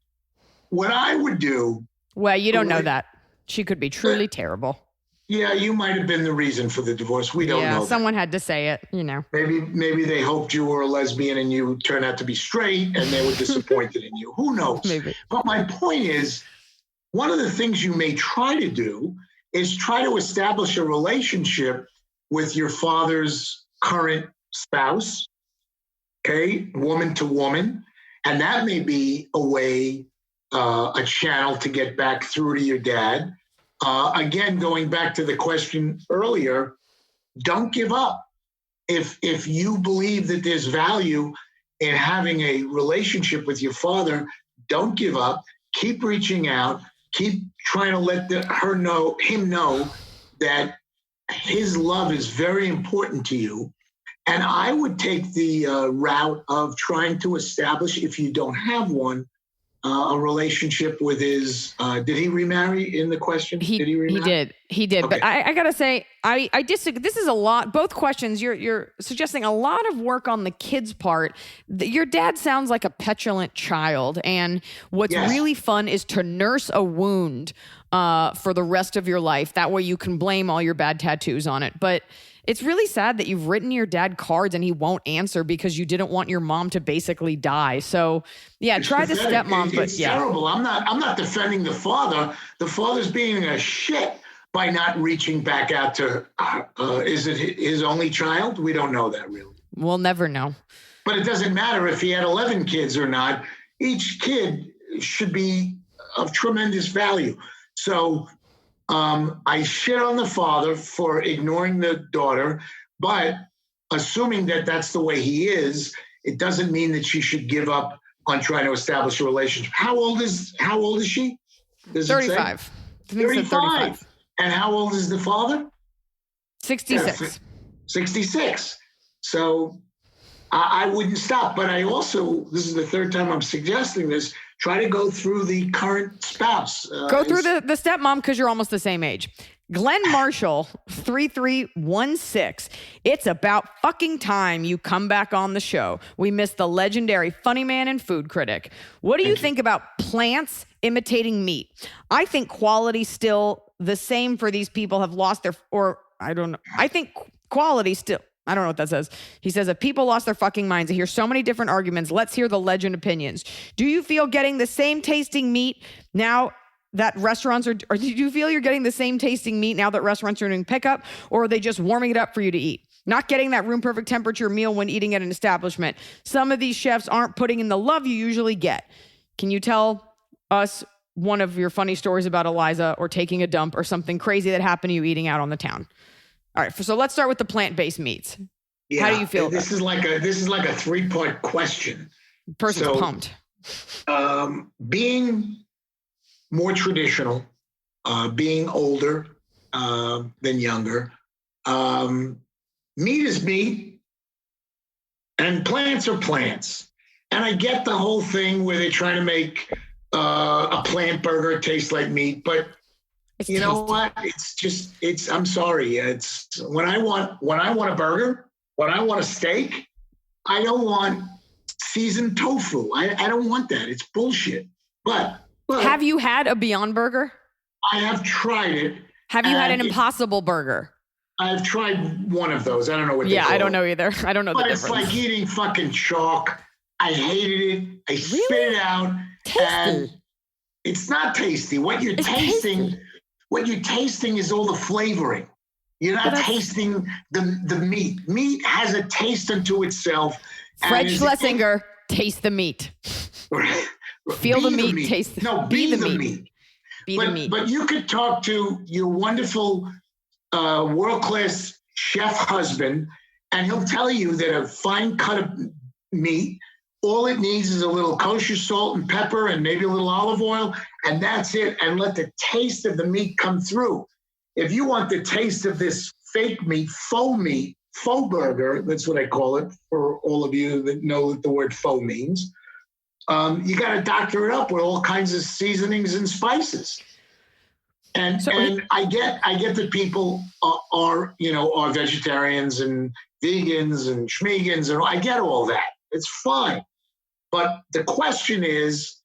What I would do... Well, you don't know that. She could be truly terrible. Yeah, you might have been the reason for the divorce. We don't know. Yeah, someone had to say it, you know. Maybe they hoped you were a lesbian and you turned out to be straight and they were disappointed in you. Who knows? Maybe. But my point is, one of the things you may try to do is try to establish a relationship with your father's current spouse, okay, woman to woman. And that may be a way, a channel to get back through to your dad. Again, going back to the question earlier, don't give up. If you believe that there's value in having a relationship with your father, don't give up. Keep reaching out. Keep trying to let him know that his love is very important to you. And I would take the route of trying to establish, if you don't have one, a relationship with his. Did he remarry in the question? Did he remarry? He did. Okay. But I gotta say, I disagree. This is a lot. Both questions. You're suggesting a lot of work on the kid's part. Your dad sounds like a petulant child, and what's really fun is to nurse a wound for the rest of your life. That way, you can blame all your bad tattoos on it. But it's really sad that you've written your dad cards and he won't answer because you didn't want your mom to basically die. So yeah, It's try the pathetic. stepmom, It's terrible. I'm not defending the father. The father's being a shit by not reaching back out to. Is it his only child? We don't know that really. We'll never know. But it doesn't matter if he had 11 kids or not. Each kid should be of tremendous value. So. I shit on the father for ignoring the daughter, but assuming that that's the way he is, it doesn't mean that she should give up on trying to establish a relationship. How old is she? Does 35. 35. And how old is the father? 66. Yeah, 66. So I wouldn't stop. But I also, this is the third time I'm suggesting this, try to go through the current spouse. Go through the stepmom because you're almost the same age. Glenn Marshall, 3316. It's about fucking time you come back on the show. We miss the legendary funny man and food critic. What do you think about plants imitating meat? I think quality's still the same for these people have lost their, or I don't know. I think quality still, I don't know what that says. He says, if people lost their fucking minds, I hear so many different arguments. Let's hear the legend opinions. Do you feel getting the same tasting meat now that restaurants are, or do you feel you're getting the same tasting meat now that restaurants are doing pickup, or are they just warming it up for you to eat? Not getting that room perfect temperature meal when eating at an establishment. Some of these chefs aren't putting in the love you usually get. Can you tell us one of your funny stories about Iliza or taking a dump or something crazy that happened to you eating out on the town? All right, so let's start with the plant-based meats. Yeah, how do you feel? This is like a 3-part question. Person's pumped. Being more traditional, being older than younger, meat is meat, and plants are plants. And I get the whole thing where they're trying to make a plant burger taste like meat, but It's you know tasty. what? I'm sorry. It's when I want a burger, when I want a steak, I don't want seasoned tofu. I don't want that. It's bullshit. But Have you had a Beyond Burger? I have tried it. Have you had an and Impossible Burger? I've tried one of those. I don't know what they Yeah, call I don't it. know either. I don't know But the it's difference. like eating fucking chalk. I hated it. I spit Really? it out. And Tasty. it's not tasty. What you're It's tasting is all the flavoring. You're not tasting the meat. Meat has a taste unto itself. Fred and Shlesinger, taste the meat. Feel the Be meat, taste the- No, be be the the meat. meat. Be the meat. But you could talk to your wonderful world-class chef husband, and he'll tell you that a fine cut of meat, all it needs is a little kosher salt and pepper and maybe a little olive oil, and that's it. And let the taste of the meat come through. If you want the taste of this fake meat, faux burger, that's what I call it for all of you that know what the word faux means, you got to doctor it up with all kinds of seasonings and spices. And I get that people are vegetarians and vegans and schmegans, and I get all that. It's fine. But the question is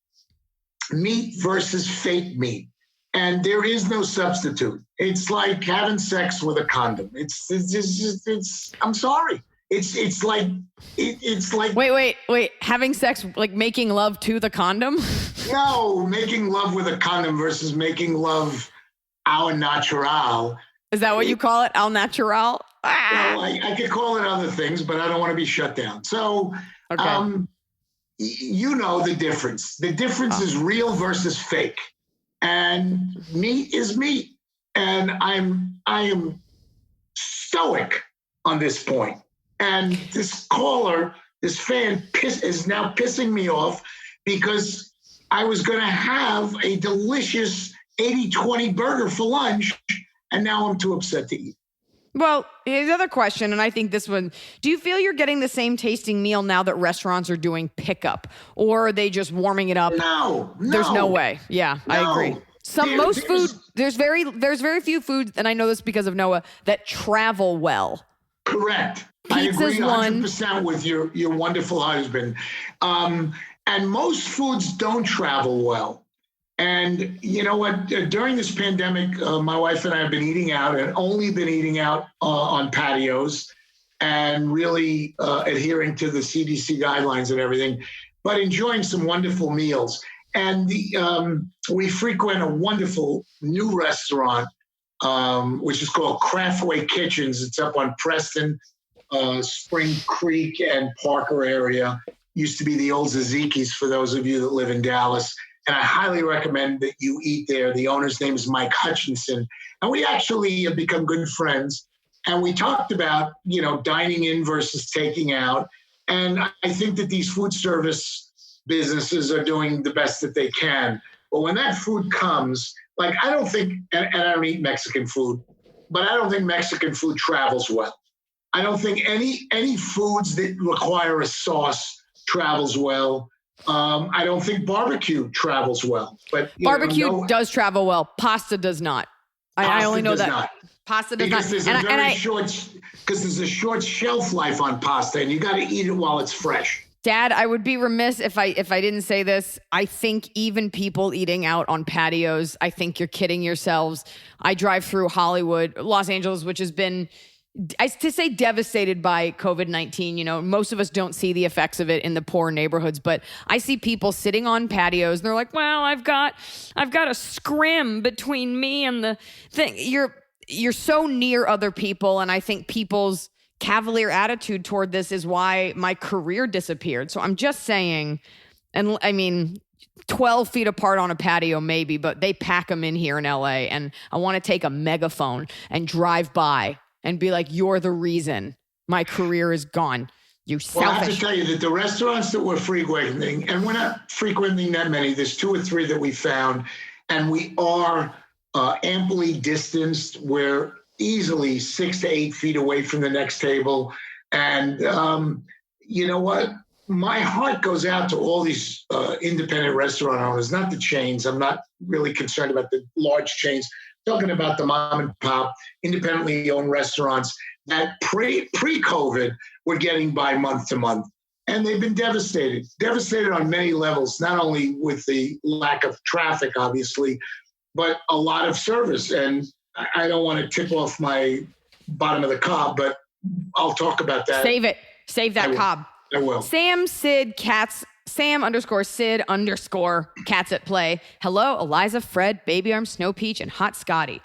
meat versus fake meat. And there is no substitute. It's like having sex with a condom. It's I'm sorry. It's like Wait. Having sex, like making love to the condom? no, making love with a condom versus making love au natural. Is that what you call it? Al natural? Well, I could call it other things, but I don't want to be shut down. So, Okay. you know the difference. The difference is real versus fake. And meat is meat. And I am stoic on this point. And this caller, this fan is now pissing me off because I was going to have a delicious 80-20 burger for lunch, and now I'm too upset to eat. Well, the other question, and I think this one, do you feel you're getting the same tasting meal now that restaurants are doing pickup, or are they just warming it up? No. There's no way. Yeah, I No. agree. Most food, there's very few foods, and I know this because of Noah, that travel well. Correct. Pizza's I agree one. 100% with your wonderful husband. And most foods don't travel well. And you know what? During this pandemic, my wife and I have been eating out and only been eating out on patios and really adhering to the CDC guidelines and everything, but enjoying some wonderful meals. And we frequent a wonderful new restaurant, which is called Craftway Kitchens. It's up on Preston, Spring Creek and Parker area. Used to be the old Zazikis for those of you that live in Dallas. And I highly recommend that you eat there. The owner's name is Mike Hutchinson. And we actually have become good friends. And we talked about, dining in versus taking out. And I think that these food service businesses are doing the best that they can. But when that food comes, like I don't think, and I don't eat Mexican food, but I don't think Mexican food travels well. I don't think any foods that require a sauce travels well. I don't think barbecue travels well, but barbecue does travel well. Pasta does not. I only know that. Not. Pasta does because not. There's a short shelf life on pasta, and you got to eat it while it's fresh. Dad, I would be remiss if I didn't say this. I think even people eating out on patios, I think you're kidding yourselves. I drive through Hollywood, Los Angeles, which has been, to say devastated by COVID-19, most of us don't see the effects of it in the poor neighborhoods, but I see people sitting on patios and they're like, well, I've got a scrim between me and the thing. You're so near other people. And I think people's cavalier attitude toward this is why my career disappeared. So I'm just saying, and I mean, 12 feet apart on a patio, maybe, but they pack them in here in LA. And I want to take a megaphone and drive by and be like, you're the reason my career is gone. You selfish. Well, I have to tell you that the restaurants that we're frequenting, and we're not frequenting that many, there's 2 or 3 that we found, and we are amply distanced. We're easily 6 to 8 feet away from the next table. And you know what? My heart goes out to all these independent restaurant owners, not the chains. I'm not really concerned about the large chains. Talking about the mom and pop, independently owned restaurants that pre-COVID were getting by month to month. And they've been devastated on many levels, not only with the lack of traffic, obviously, but a lot of service. And I don't want to tip off my bottom of the cob, but I'll talk about that. Save it. Save that cob. I will. Sam _Sid cats at play. Hello, Iliza, Fred, Baby Arm, Snow Peach, and Hot Scotty.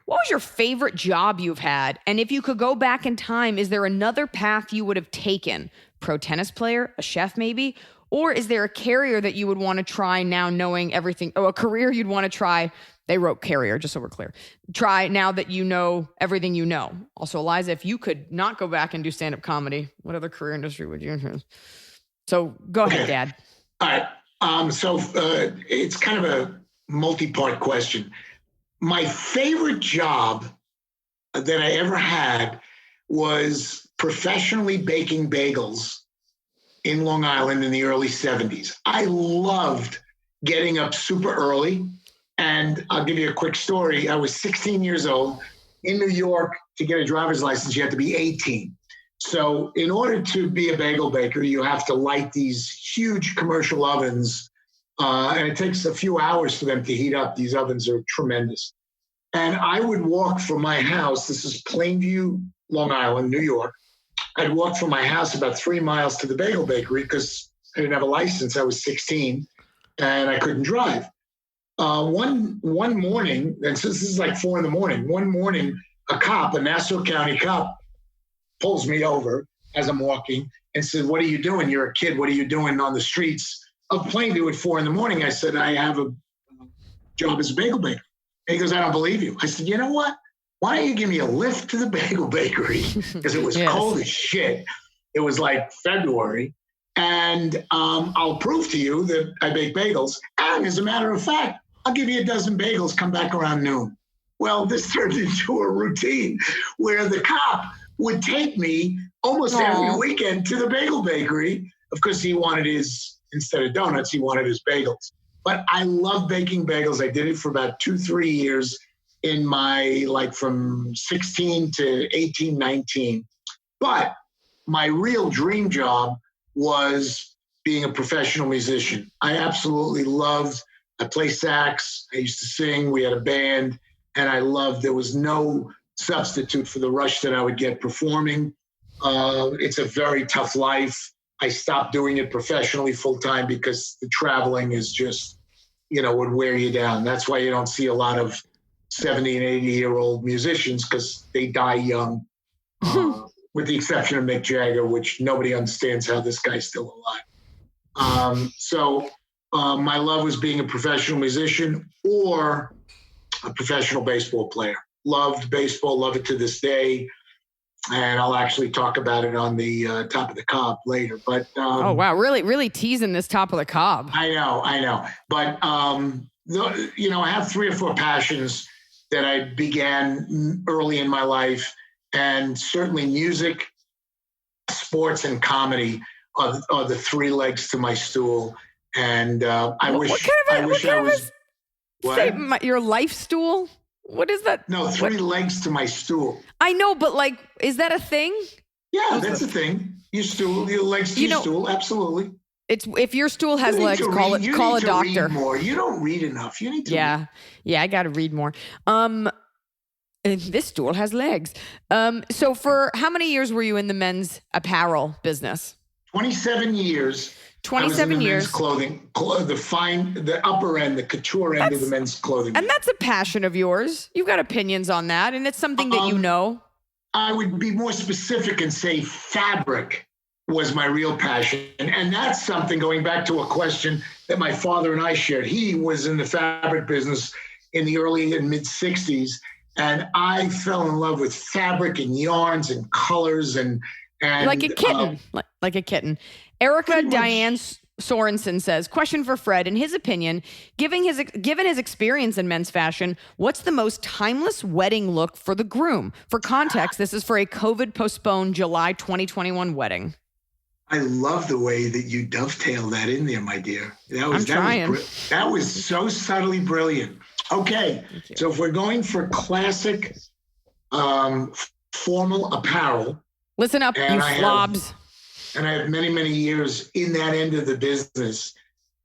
What was your favorite job you've had? And if you could go back in time, is there another path you would have taken? Pro tennis player, a chef maybe? Or is there a carrier that you would want to try now knowing everything? Oh, a career you'd want to try. They wrote carrier, just so we're clear. Try now that you know everything you know. Also, Iliza, if you could not go back and do stand-up comedy, what other career industry would you choose? So go ahead, Dad. All right. So it's kind of a multi-part question. My favorite job that I ever had was professionally baking bagels in Long Island in the early 70s. I loved getting up super early. And I'll give you a quick story. I was 16 years old. In New York, to get a driver's license, you have to be 18. So in order to be a bagel baker, you have to light these huge commercial ovens. And it takes a few hours for them to heat up. These ovens are tremendous. And I would walk from my house. This is Plainview, Long Island, New York. I'd walk from my house about 3 miles to the bagel bakery because I didn't have a license. I was 16 and I couldn't drive. One morning, and so this is like 4 a.m, one morning, a Nassau County cop, pulls me over as I'm walking and said, "What are you doing? You're a kid. What are you doing on the streets of Plainview at 4 a.m?" I said, "I have a job as a bagel baker." And he goes, "I don't believe you." I said, "You know what? Why don't you give me a lift to the bagel bakery?" Because it was cold as shit. It was like February. And I'll prove to you that I bake bagels. And as a matter of fact, I'll give you a dozen bagels, come back around noon. Well, this turned into a routine where the cop would take me almost every weekend to the bagel bakery. Of course, he wanted instead of donuts, he wanted his bagels. But I love baking bagels. I did it for about 2-3 years in my, from 16 to 18, 19. But my real dream job was being a professional musician. I absolutely loved, I play sax, I used to sing, we had a band, and I loved, there was no substitute for the rush that I would get performing. It's a very tough life. I stopped doing it professionally full time because the traveling is just, would wear you down. That's why you don't see a lot of 70 and 80-year-old musicians, because they die young, with the exception of Mick Jagger, which nobody understands how this guy's still alive. So my love was being a professional musician or a professional baseball player. Loved baseball, love it to this day. And I'll actually talk about it on the Top of the Cob later. But oh, wow. Really teasing this Top of the Cob. I know. But, I have 3 or 4 passions that I began early in my life. And certainly music, sports, and comedy are the 3 legs to my stool. And I wish I was... What? Your life stool? What is that? No, 3 legs to my stool. I know, but is that a thing? Yeah, that's a thing. Your legs to your stool, absolutely. It's if your stool has legs, call a doctor. Read more. You don't read enough. You need to. Yeah, I got to read more. This stool has legs. So for how many years were you in the men's apparel business? 27 years. 27 years. Men's clothing, the upper end, the couture end of the men's clothing. And that's a passion of yours. You've got opinions on that, and it's something that you know. I would be more specific and say fabric was my real passion. And that's something, going back to a question that my father and I shared. He was in the fabric business in the early and mid 60s. And I fell in love with fabric and yarns and colors and like a kitten, like a kitten. Erica Diane Sorensen says, question for Fred. In his opinion, given his experience in men's fashion, what's the most timeless wedding look for the groom? For context, this is for a COVID-postponed July 2021 wedding. I love the way that you dovetail that in there, my dear. I'm trying. That was so subtly brilliant. Okay, so if we're going for classic formal apparel. Listen up, you slobs. And I have many, many years in that end of the business.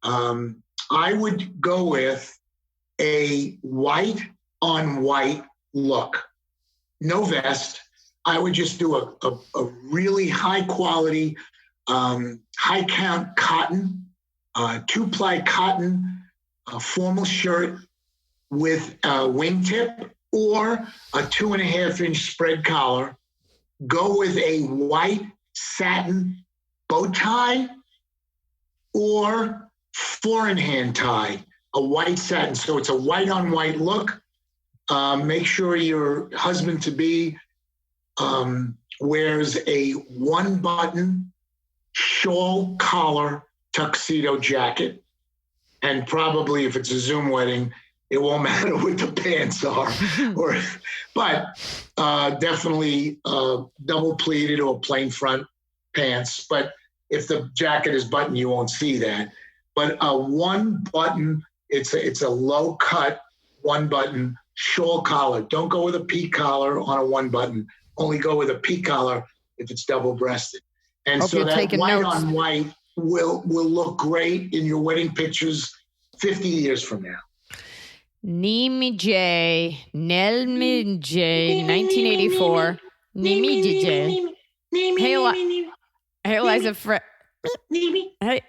I would go with a white on white look. No vest. I would just do a really high quality, high count cotton, 2-ply cotton, formal shirt with a wingtip or a 2.5-inch spread collar. Go with a white satin bow tie or 4-in-hand tie, a white satin. So it's a white on white look. Make sure your husband-to-be wears a 1-button shawl collar tuxedo jacket. And probably if it's a Zoom wedding, it won't matter what the pants are. But definitely double pleated or plain front pants. But if the jacket is buttoned, you won't see that. But a 1-button, it's a low cut 1-button shawl collar. Don't go with a peak collar on a 1-button. Only go with a peak collar if it's double breasted. And so that white on white will look great in your wedding pictures 50 years from now. Nimi J, Nelmi J, 1984. Nimi J. Hey, Eliza, Fred. Hey.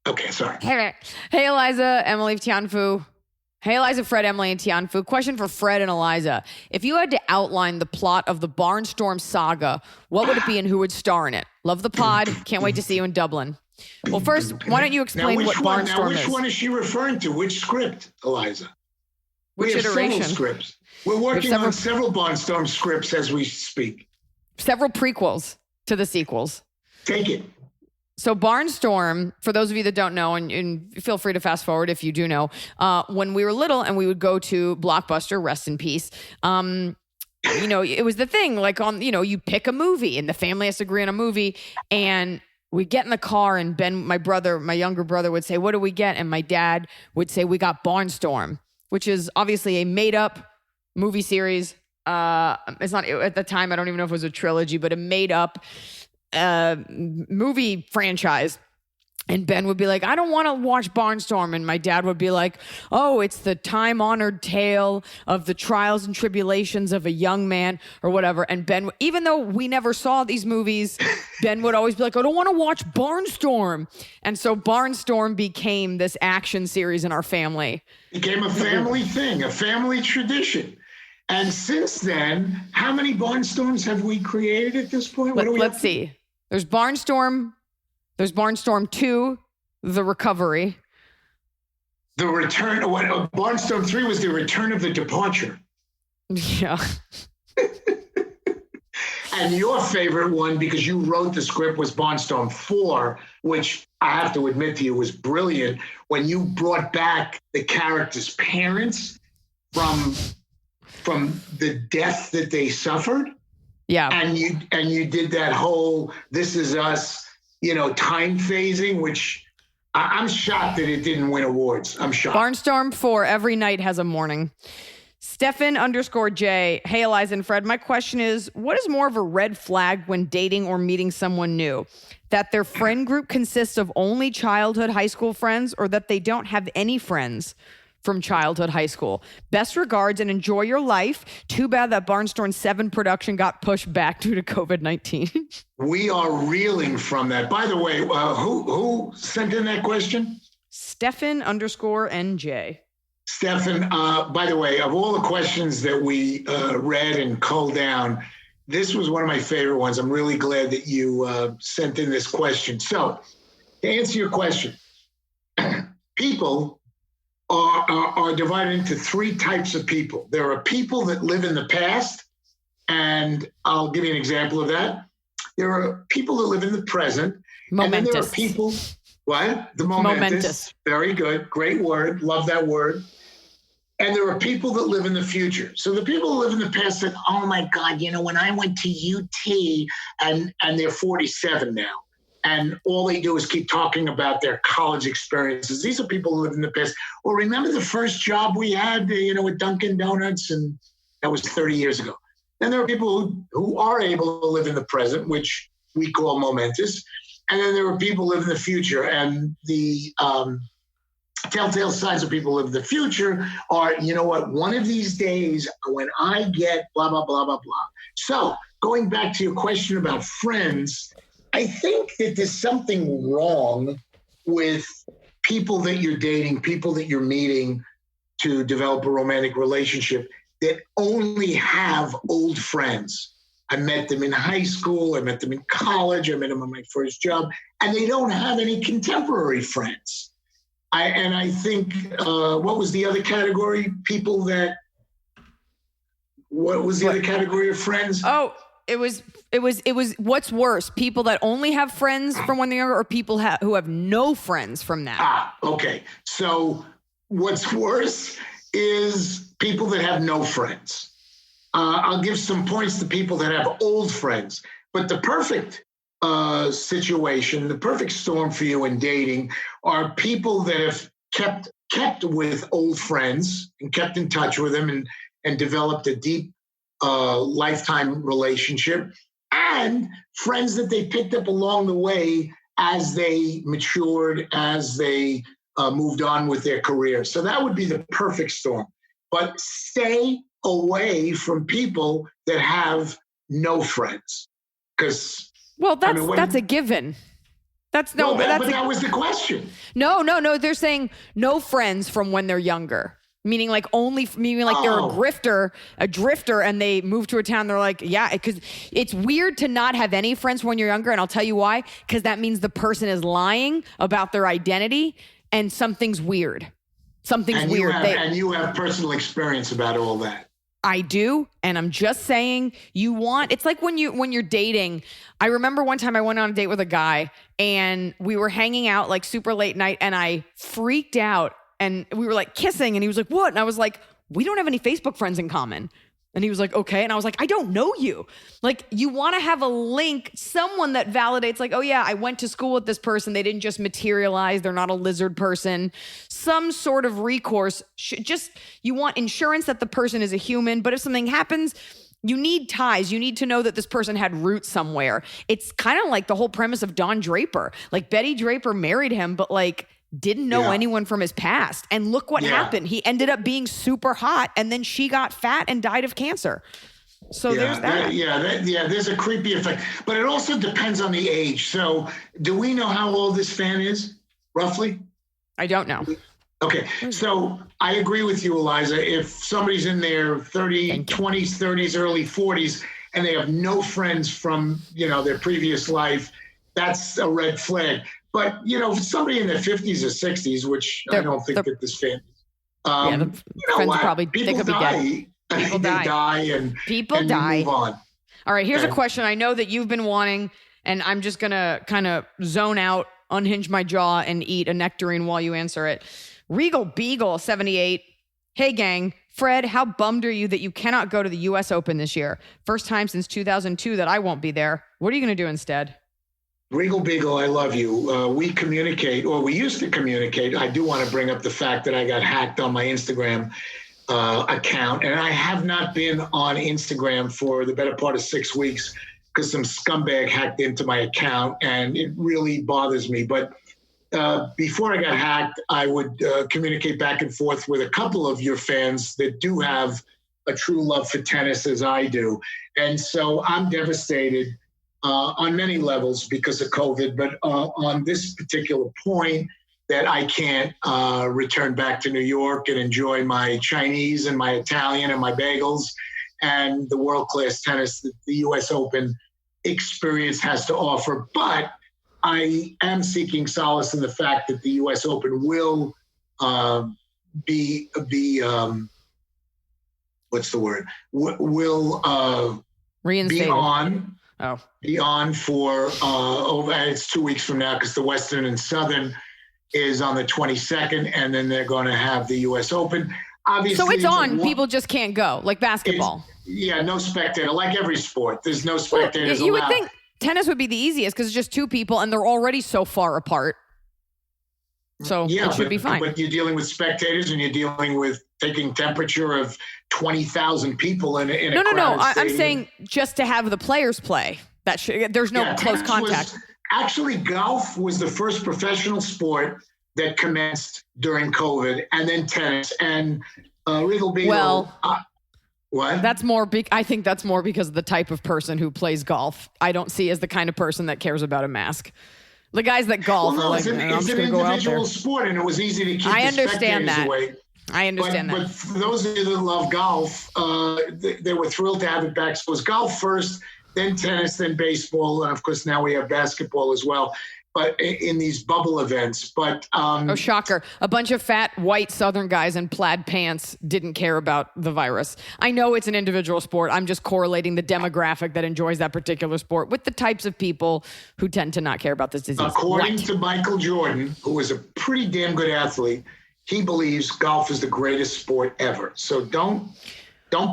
Okay, sorry. Hey, Eliza, Emily Tianfu. Hey, Eliza, Fred, Emily, and Tianfu. Question for Fred and Eliza. If you had to outline the plot of the Barnstorm saga, what would it be and who would star in it? Love the pod. Can't wait to see you in Dublin. Well, first, why don't you explain what Barnstorm is? Which one is she referring to? Which script, Eliza? Which iteration? Several scripts. We're working on several Barnstorm scripts as we speak. Several prequels to the sequels. Take it. So Barnstorm, for those of you that don't know, and feel free to fast forward if you do know, when we were little and we would go to Blockbuster, rest in peace, it was the thing, like you pick a movie and the family has to agree on a movie, and we get in the car and Ben, my younger brother would say, "What do we get?" And my dad would say, "We got Barnstorm," which is obviously a made up movie series. It's not at the time. I don't even know if it was a trilogy, but a made up movie franchise. And Ben would be like, "I don't want to watch Barnstorm." And my dad would be like, "Oh, it's the time-honored tale of the trials and tribulations of a young man," or whatever. And Ben, even though we never saw these movies, Ben would always be like, "I don't want to watch Barnstorm." And so Barnstorm became this action series in our family. Became a family thing, a family tradition. And since then, how many Barnstorms have we created at this point? Let's see. There's Barnstorm 2, The Recovery. The return, Barnstorm 3 was the return of the departure. Yeah. And your favorite one, because you wrote the script, was Barnstorm 4, which I have to admit to you was brilliant when you brought back the characters' parents from the death that they suffered. Yeah. And you did that whole This Is Us, time phasing, which I'm shocked that it didn't win awards. I'm shocked. Barnstorm 4, Every Night Has a Morning. Stefan_J. Hey, Iliza and Fred. My question is, what is more of a red flag when dating or meeting someone new? That their friend group consists of only childhood high school friends, or that they don't have any friends from childhood high school? Best regards and enjoy your life. Too bad that Barnstorm 7 production got pushed back due to COVID-19. We are reeling from that. By the way, who sent in that question? Stefan_NJ. Stefan, by the way, of all the questions that we read and culled down, this was one of my favorite ones. I'm really glad that you sent in this question. So, to answer your question, people are divided into three types of people. There are people that live in the past, and I'll give you an example of that. There are people that live in the present. Momentous. And then there are people, what? The momentous. Very good. Great word. Love that word. And there are people that live in the future. So the people who live in the past said, "Oh my God, when I went to UT," and they're 47 now. And all they do is keep talking about their college experiences. These are people who live in the past. Well, remember the first job we had, with Dunkin' Donuts, and that was 30 years ago. Then there are people who are able to live in the present, which we call momentous. And then there are people who live in the future. And the telltale signs of people who live in the future are, one of these days when I get blah, blah, blah, blah, blah. So going back to your question about friends, I think that there's something wrong with people that you're dating, people that you're meeting to develop a romantic relationship that only have old friends. I met them in high school, I met them in college, I met them on my first job, and they don't have any contemporary friends. I think, what was the other category? What was the other category of friends? Oh, it was what's worse, people that only have friends from when they're younger, or people who have no friends from that? Okay. So what's worse is people that have no friends. I'll give some points to people that have old friends. But the perfect situation, the perfect storm for you in dating are people that have kept with old friends and kept in touch with them and developed a deep lifetime relationship, and friends that they picked up along the way as they matured, as they moved on with their career. So that would be the perfect storm. But stay away from people that have no friends, because that's a given. That was the question. No. They're saying no friends from when they're younger. Meaning like they're a drifter, and they move to a town. They're like, yeah, because it's weird to not have any friends when you're younger. And I'll tell you why, because that means the person is lying about their identity and something's weird. And you have personal experience about all that. I do. And I'm just saying it's like when you're dating. I remember one time I went on a date with a guy and we were hanging out like super late night and I freaked out and we were like kissing and he was like, what? And I was like, we don't have any Facebook friends in common. And he was like, okay. And I was like, I don't know you. Like, you want to have a link, someone that validates, like, oh yeah, I went to school with this person. They didn't just materialize. They're not a lizard person. Some sort of recourse. You want insurance that the person is a human. But if something happens, you need ties. You need to know that this person had roots somewhere. It's kind of like the whole premise of Don Draper. Like, Betty Draper married him, but like, didn't know anyone from his past. And look what happened. He ended up being super hot and then she got fat and died of cancer. So there's that. There's a creepy effect. But it also depends on the age. So do we know how old this fan is, roughly? I don't know. Okay. So I agree with you, Iliza. If somebody's in their 20s, 30s, early 40s, and they have no friends from, their previous life, that's a red flag. But, if somebody in their 50s or 60s, which I don't think that this fan is, friends probably, they could be dead. People die and move on. All right, here's a question I know that you've been wanting, and I'm just going to kind of zone out, unhinge my jaw, and eat a nectarine while you answer it. Regal Beagle 78. Hey, gang. Fred, how bummed are you that you cannot go to the U.S. Open this year? First time since 2002 that I won't be there. What are you going to do instead? Regal Beagle, I love you. We communicate, or we used to communicate. I do want to bring up the fact that I got hacked on my Instagram account, and I have not been on Instagram for the better part of 6 weeks because some scumbag hacked into my account, and it really bothers me. But before I got hacked, I would communicate back and forth with a couple of your fans that do have a true love for tennis as I do. And so I'm devastated on many levels because of COVID, but on this particular point that I can't return back to New York and enjoy my Chinese and my Italian and my bagels and the world-class tennis that the U.S. Open experience has to offer. But I am seeking solace in the fact that the U.S. Open will be what's the word? Will reinstated. Be on. Be on for it's 2 weeks from now because the Western and Southern is on the 22nd, and then they're going to have the U.S. Open. Obviously, so it's on. People just can't go, like basketball. No spectator, like every sport. There's no spectators you allowed. would think tennis would be the easiest because it's just two people, and they're already so far apart. So it should be fine. But you're dealing with spectators, and you're dealing with taking temperature of 20,000 people in a No. I'm stadium. saying just to have the players play. There's no close contact. Actually, golf was the first professional sport that commenced during COVID, and then tennis and Regal Beagle. Well, what? That's more. I think that's more because of the type of person who plays golf. I don't see as the kind of person that cares about a mask. The guys that golf are like, I'm just going to go out there. It's an individual sport, and it was easy to keep the spectators away. I understand that. But for those of you that love golf, they were thrilled to have it back. So it was golf first, then tennis, then baseball, and of course now we have basketball as well. But in these bubble events, oh, shocker! A bunch of fat white Southern guys in plaid pants didn't care about the virus. I know it's an individual sport. I'm just correlating the demographic that enjoys that particular sport with the types of people who tend to not care about this disease. According to Michael Jordan, who is a pretty damn good athlete, he believes golf is the greatest sport ever. So don't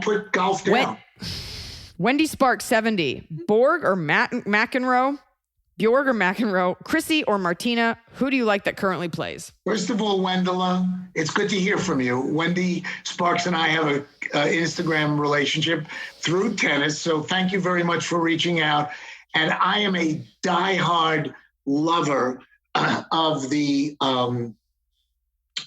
put golf down. Wendy Sparks 70, Borg or McEnroe? Bjorg or McEnroe, Chrissy or Martina, who do you like that currently plays? First of all, Wendela, it's good to hear from you. Wendy Sparks and I have an Instagram relationship through tennis, so thank you very much for reaching out. And I am a diehard lover of the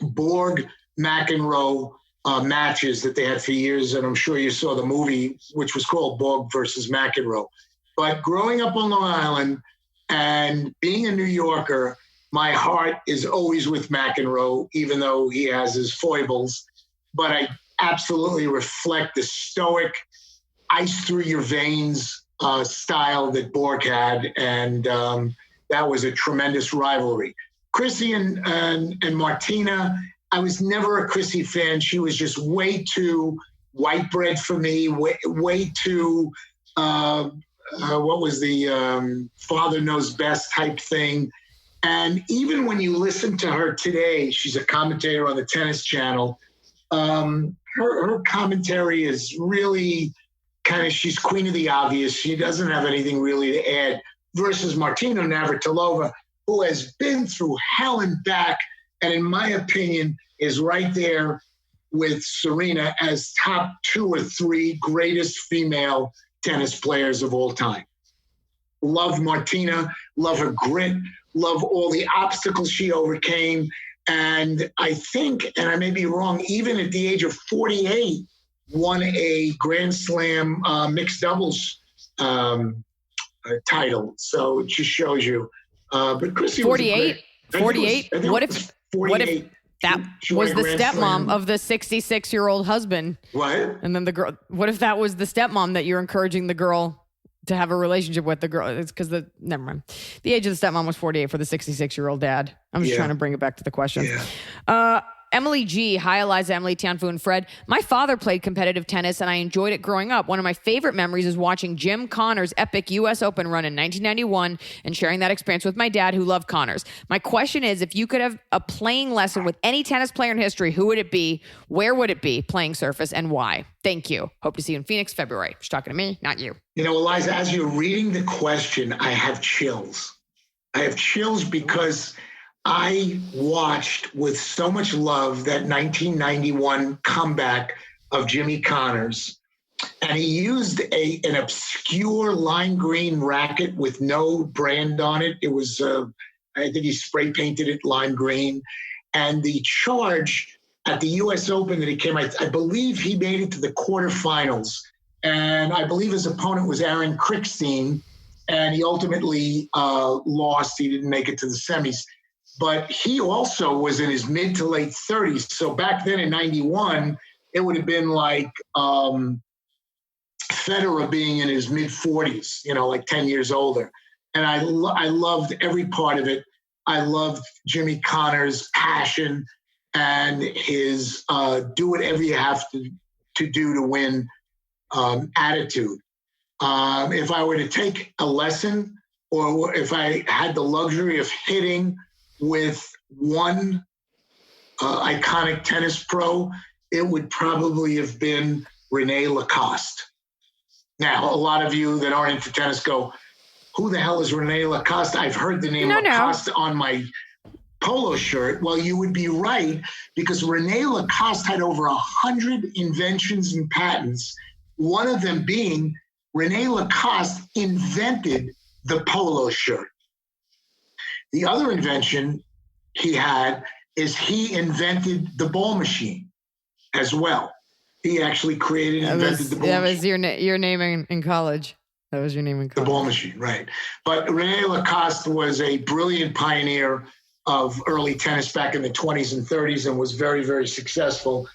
Borg McEnroe matches that they had for years, and I'm sure you saw the movie, which was called Borg versus McEnroe. But growing up on Long Island, and being a New Yorker, my heart is always with McEnroe, even though he has his foibles. But I absolutely reflect the stoic, ice through your veins style that Borg had, and that was a tremendous rivalry. Chrissy and Martina, I was never a Chrissy fan. She was just way too white bread for me, way too, what was the father knows best type thing. And even when you listen to her today, she's a commentator on the Tennis Channel. Her commentary is really kind of, she's queen of the obvious. She doesn't have anything really to add versus Martina Navratilova, who has been through hell and back. And in my opinion, is right there with Serena as top 2 or 3 greatest female tennis players of all time. Love Martina, love her grit, love all the obstacles she overcame. And I think, and I may be wrong, even at the age of 48, won a Grand Slam mixed doubles title. So it just shows you. But Chrissy 48? 48? What if 48. That was the stepmom of the 66-year-old husband? What? And then the girl, what if that was the stepmom that you're encouraging the girl to have a relationship with? The girl, it's because never mind. The age of the stepmom was 48 for the 66-year-old dad. I'm just trying to bring it back to the question. Yeah. Emily G. Hi, Iliza, Emily, Tianfu, and Fred. My father played competitive tennis, and I enjoyed it growing up. One of my favorite memories is watching Jim Connors' epic U.S. Open run in 1991 and sharing that experience with my dad, who loved Connors. My question is, if you could have a playing lesson with any tennis player in history, who would it be? Where would it be? Playing surface, and why? Thank you. Hope to see you in Phoenix, February. She's talking to me, not you. You know, Iliza, as you're reading the question, I have chills. I have chills because I watched with so much love that 1991 comeback of Jimmy Connors, and he used an obscure lime green racket with no brand on it. It was, I think he spray painted it lime green, and the charge at the U.S. Open that he came, I believe he made it to the quarterfinals, and I believe his opponent was Aaron Krickstein, and he ultimately lost. He didn't make it to the semis. But he also was in his mid to late 30s. So back then in 91, it would have been like Federer being in his mid 40s, you know, like 10 years older. And I loved every part of it. I loved Jimmy Connors' passion and his do whatever you have to do to win attitude. If I were to take a lesson, or if I had the luxury of hitting with one iconic tennis pro, it would probably have been Rene Lacoste. Now, a lot of you that aren't into tennis go, who the hell is Rene Lacoste? I've heard the name Lacoste on my polo shirt. Well, you would be right, because Rene Lacoste had over 100 inventions and patents, one of them being Rene Lacoste invented the polo shirt. The other invention he had is he invented the ball machine as well. He actually created and invented the ball machine. That was your name in college. That was your name in college. The ball machine, right. But Rene Lacoste was a brilliant pioneer of early tennis back in the 20s and 30s and was very, very successful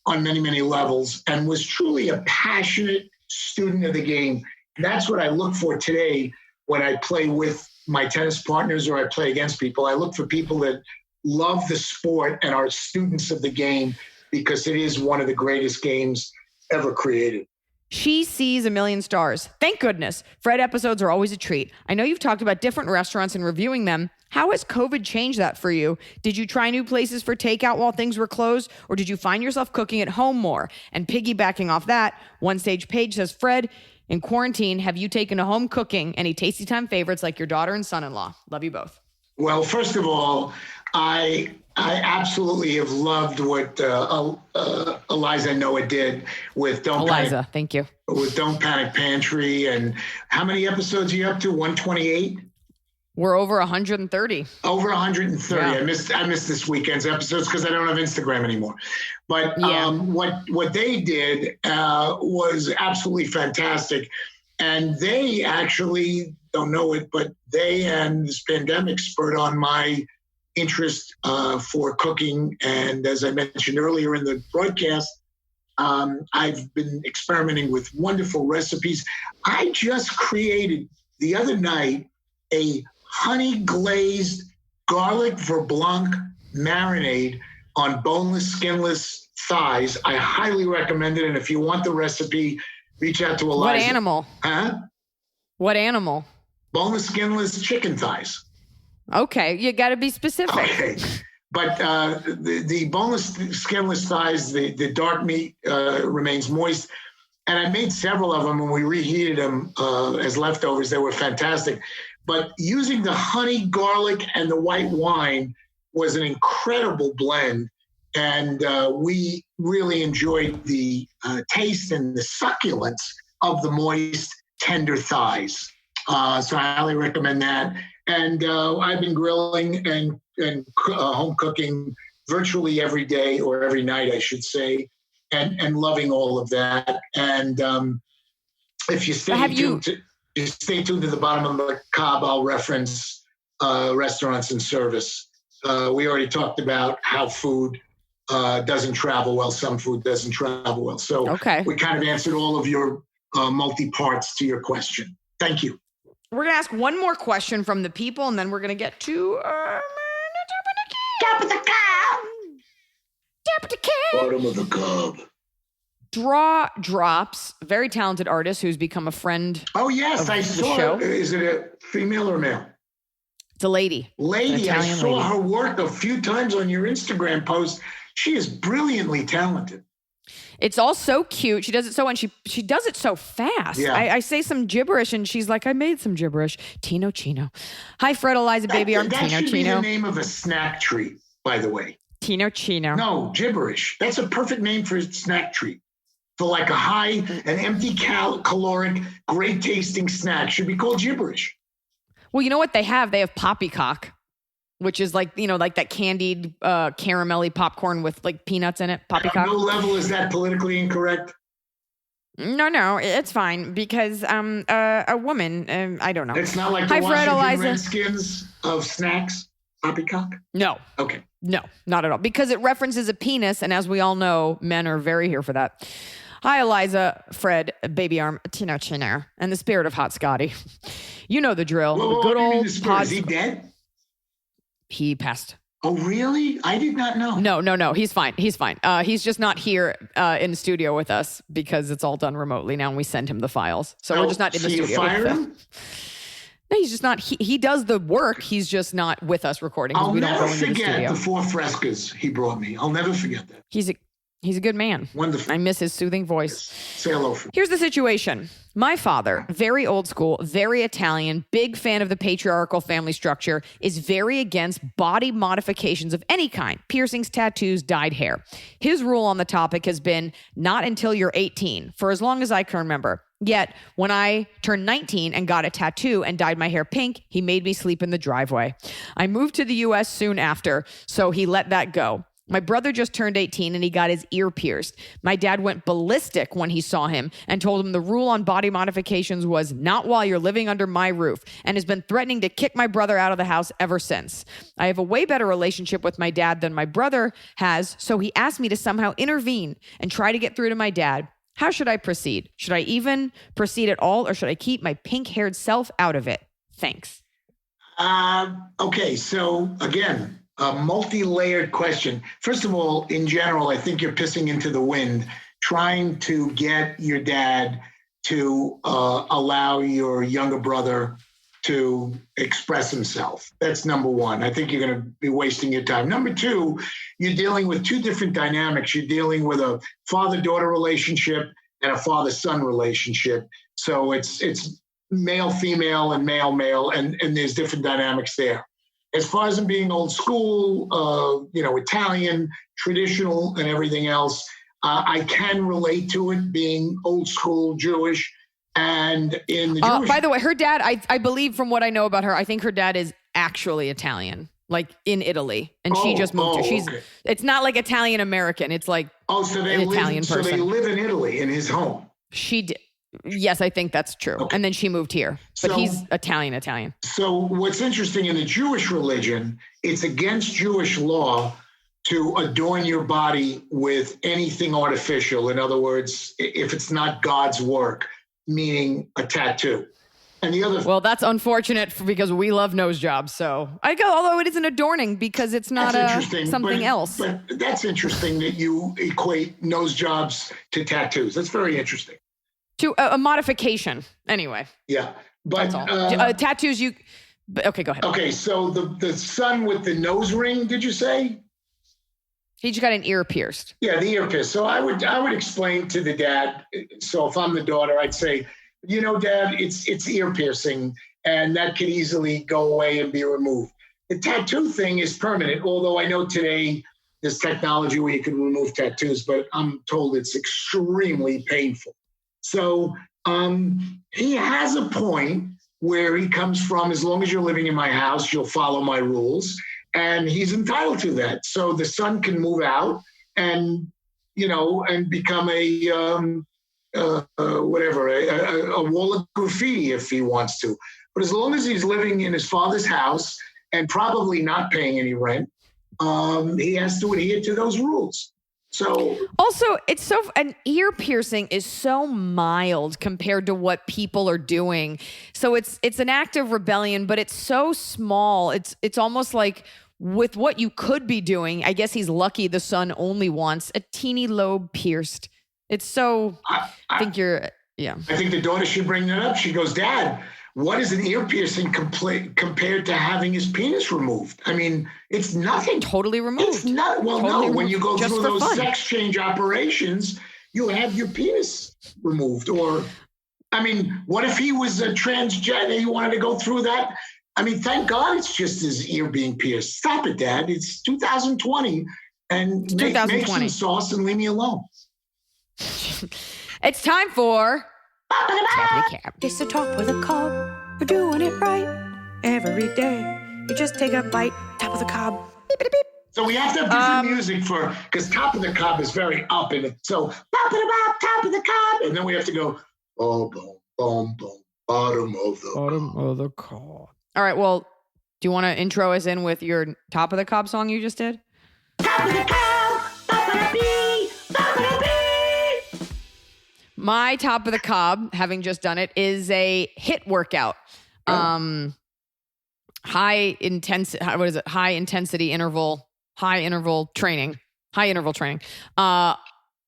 on many, many levels and was truly a passionate student of the game. That's what I look for today when I play with my tennis partners or I play against people. I look for people that love the sport and are students of the game, because it is one of the greatest games ever created. She sees a million stars. Thank goodness. Fred episodes are always a treat. I know you've talked about different restaurants and reviewing them. How has COVID changed that for you? Did you try new places for takeout while things were closed, or did you find yourself cooking at home more? And piggybacking off that, One Stage Page says, Fred, in quarantine, have you taken to home cooking any tasty time favorites like your daughter and son-in-law? Love you both. Well, first of all, I absolutely have loved what Iliza Noah did with Don't Panic. Thank you. With Don't Panic Pantry. And how many episodes are you up to? 128? We're over 130. Over 130. Yeah. I missed this weekend's episodes because I don't have Instagram anymore. But what they did was absolutely fantastic. And they actually don't know it, but they and this pandemic spurred on my interest for cooking. And as I mentioned earlier in the broadcast, I've been experimenting with wonderful recipes. I just created the other night a honey glazed garlic verblanc marinade on boneless, skinless thighs. I highly recommend it. And if you want the recipe, reach out to Iliza. What animal? Huh? What animal? Boneless, skinless chicken thighs. Okay, you got to be specific. Okay. But the boneless, skinless thighs, the dark meat remains moist. And I made several of them, and we reheated them as leftovers. They were fantastic. But using the honey, garlic, and the white wine was an incredible blend. And we really enjoyed the taste and the succulence of the moist, tender thighs. So I highly recommend that. And I've been grilling and home cooking virtually every day, or every night, I should say, and loving all of that. And if you stay tuned to the bottom of the Cobb, I'll reference restaurants and service. We already talked about how food doesn't travel well. Some food doesn't travel well. So we kind of answered all of your multi-parts to your question. Thank you. We're going to ask one more question from the people, and then we're going to get to Top of the Cobb. Top of the Cobb. Bottom of the Cobb. Draw Drops, very talented artist who's become a friend. Oh, yes, I saw show. Is it a female or male? It's a lady. Lady, I saw her work a few times on your Instagram post. She is brilliantly talented. It's all so cute. She does it so, and she does it so fast. Yeah. I say some gibberish, and she's like, I made some gibberish. Tino Chino. Hi, Fred, Iliza, baby. I'm Tino That should Chino. be the name of a snack treat, by the way. Tino Chino. No, gibberish. That's a perfect name for a snack treat. For like a high, an empty caloric, great tasting snack should be called gibberish. Well, you know what they have? They have poppycock, which is like, like that candied caramelly popcorn with like peanuts in it. Poppycock. At no level is that politically incorrect. No, it's fine because a woman, I don't know. It's not like the Washington Redskins of snacks, poppycock? No. Okay. No, not at all. Because it references a penis, and as we all know, men are very here for that. Hi, Iliza, Fred, Baby Arm, Tino Chino, and the spirit of Hot Scotty. You know the drill. Whoa, the good old pod. Is he dead? He passed. Oh, really? I did not know. No. He's fine. He's just not here in the studio with us because it's all done remotely now, and we send him the files. So we're just not in the studio. You fired him? No, he's just not. He does the work. He's just not with us recording. I'll we don't never go into the forget studio. the 4 frescoes he brought me. I'll never forget that. He's a good man. Wonderful. I miss his soothing voice. Yes. Say hello. Here's the situation. My father, very old school, very Italian, big fan of the patriarchal family structure, is very against body modifications of any kind, piercings, tattoos, dyed hair. His rule on the topic has been not until you're 18, for as long as I can remember. Yet, when I turned 19 and got a tattoo and dyed my hair pink, he made me sleep in the driveway. I moved to the U.S. soon after, so he let that go. My brother just turned 18 and he got his ear pierced. My dad went ballistic when he saw him and told him the rule on body modifications was not while you're living under my roof, and has been threatening to kick my brother out of the house ever since. I have a way better relationship with my dad than my brother has, so he asked me to somehow intervene and try to get through to my dad. How should I proceed? Should I even proceed at all, or should I keep my pink-haired self out of it? Thanks. Okay, so again, a multi-layered question. First of all, in general, I think you're pissing into the wind, trying to get your dad to allow your younger brother to express himself. That's number one. I think you're going to be wasting your time. Number two, you're dealing with 2 different dynamics. You're dealing with a father-daughter relationship and a father-son relationship. So it's male-female and male-male, and there's different dynamics there. As far as him being old school, Italian, traditional, and everything else, I can relate to it being old school Jewish. And in the Jewish... by the way, her dad, I believe from what I know about her, I think her dad is actually Italian, like in Italy. And she just moved here. Okay. It's not like Italian American. It's like an Italian person. So they live in Italy, in his home. She did. Yes, I think that's true. Okay. And then she moved here. But he's Italian. So what's interesting in the Jewish religion, it's against Jewish law to adorn your body with anything artificial. In other words, if it's not God's work, meaning a tattoo. And the other, Well, that's unfortunate because we love nose jobs. So although it isn't adorning because it's not something else. But that's interesting that you equate nose jobs to tattoos. That's very interesting. To a modification, anyway. Yeah, but That's all. Tattoos. Okay, go ahead. Okay, so the son with the nose ring. Did you say? He just got an ear pierced. Yeah, the ear pierced. So I would explain to the dad. So if I'm the daughter, I'd say, Dad, it's ear piercing, and that could easily go away and be removed. The tattoo thing is permanent, although I know today there's technology where you can remove tattoos, but I'm told it's extremely painful. So he has a point where he comes from. As long as you're living in my house, you'll follow my rules. And he's entitled to that. So the son can move out and, and become a wall of graffiti if he wants to. But as long as he's living in his father's house and probably not paying any rent, he has to adhere to those rules. So also, an ear piercing is so mild compared to what people are doing. So it's an act of rebellion, but it's so small. It's almost like with what you could be doing. I guess he's lucky the son only wants a teeny lobe pierced. It's so. I think the daughter should bring that up. She goes, Dad, what is an ear piercing compared to having his penis removed? I mean, it's nothing. Totally removed. It's not. Well, totally no. Removed. When you go through those sex change operations, you have your penis removed. Or, I mean, what if he was a transgender? He wanted to go through that. I mean, thank God it's just his ear being pierced. Stop it, Dad. It's 2020, and make some sauce and leave me alone. It's time for Top of the Cab. It's the top of the cob. We're doing it right every day. You just take a bite. Top of the cob. Beep, beep, beep. So we have to have different music because top of the cob is very up, and so top of the cob, and then we have to go boom, boom, boom, boom, bottom of the cob. All right. Well, do you want to intro us in with your Top of the Cob song you just did? Top of the cob, top of the bee, top of the bee. My Top of the Cob, having just done it, is a HIIT workout. High intensity interval training.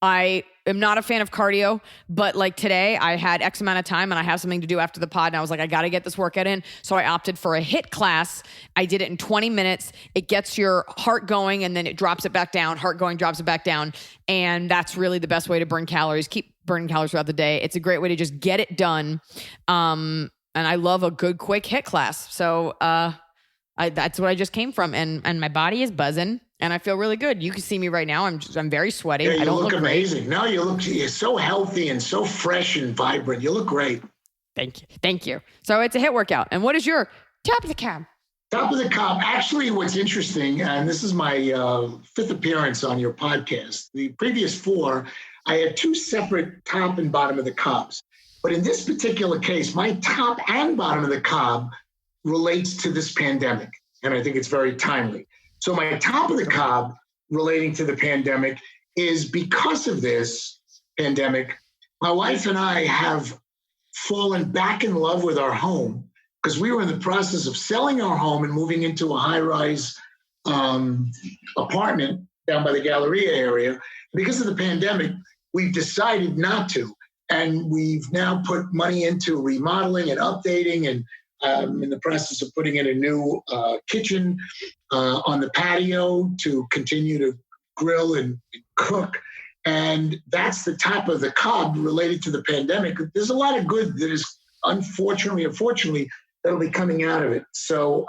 I am not a fan of cardio, but like today I had X amount of time and I have something to do after the pod. And I was like, I got to get this workout in. So I opted for a HIIT class. I did it in 20 minutes. It gets your heart going and then it drops it back down. Heart going, drops it back down. And that's really the best way to burn calories. Keep burning calories throughout the day. It's a great way to just get it done. And I love a good, quick HIIT class. So that's what I just came from. And my body is buzzing. And I feel really good. You can see me right now. I'm very sweaty. Yeah, I don't look look amazing. Great. No, you're so healthy and so fresh and vibrant. You look great. Thank you. So it's a HIIT workout. And what is your Top of the Cab? Top of the Cob. Actually, what's interesting, and this is my fifth appearance on your podcast. The previous 4, I had 2 separate top and bottom of the cobs. But in this particular case, my top and bottom of the cob relates to this pandemic. And I think it's very timely. So my top of the cob relating to the pandemic is because of this pandemic, my wife and I have fallen back in love with our home because we were in the process of selling our home and moving into a high-rise apartment down by the Galleria area. Because of the pandemic, we've decided not to. And we've now put money into remodeling and updating and in the process of putting in a new kitchen on the patio to continue to grill and cook. And that's the top of the cob related to the pandemic. There's a lot of good that is unfortunately, that'll be coming out of it. So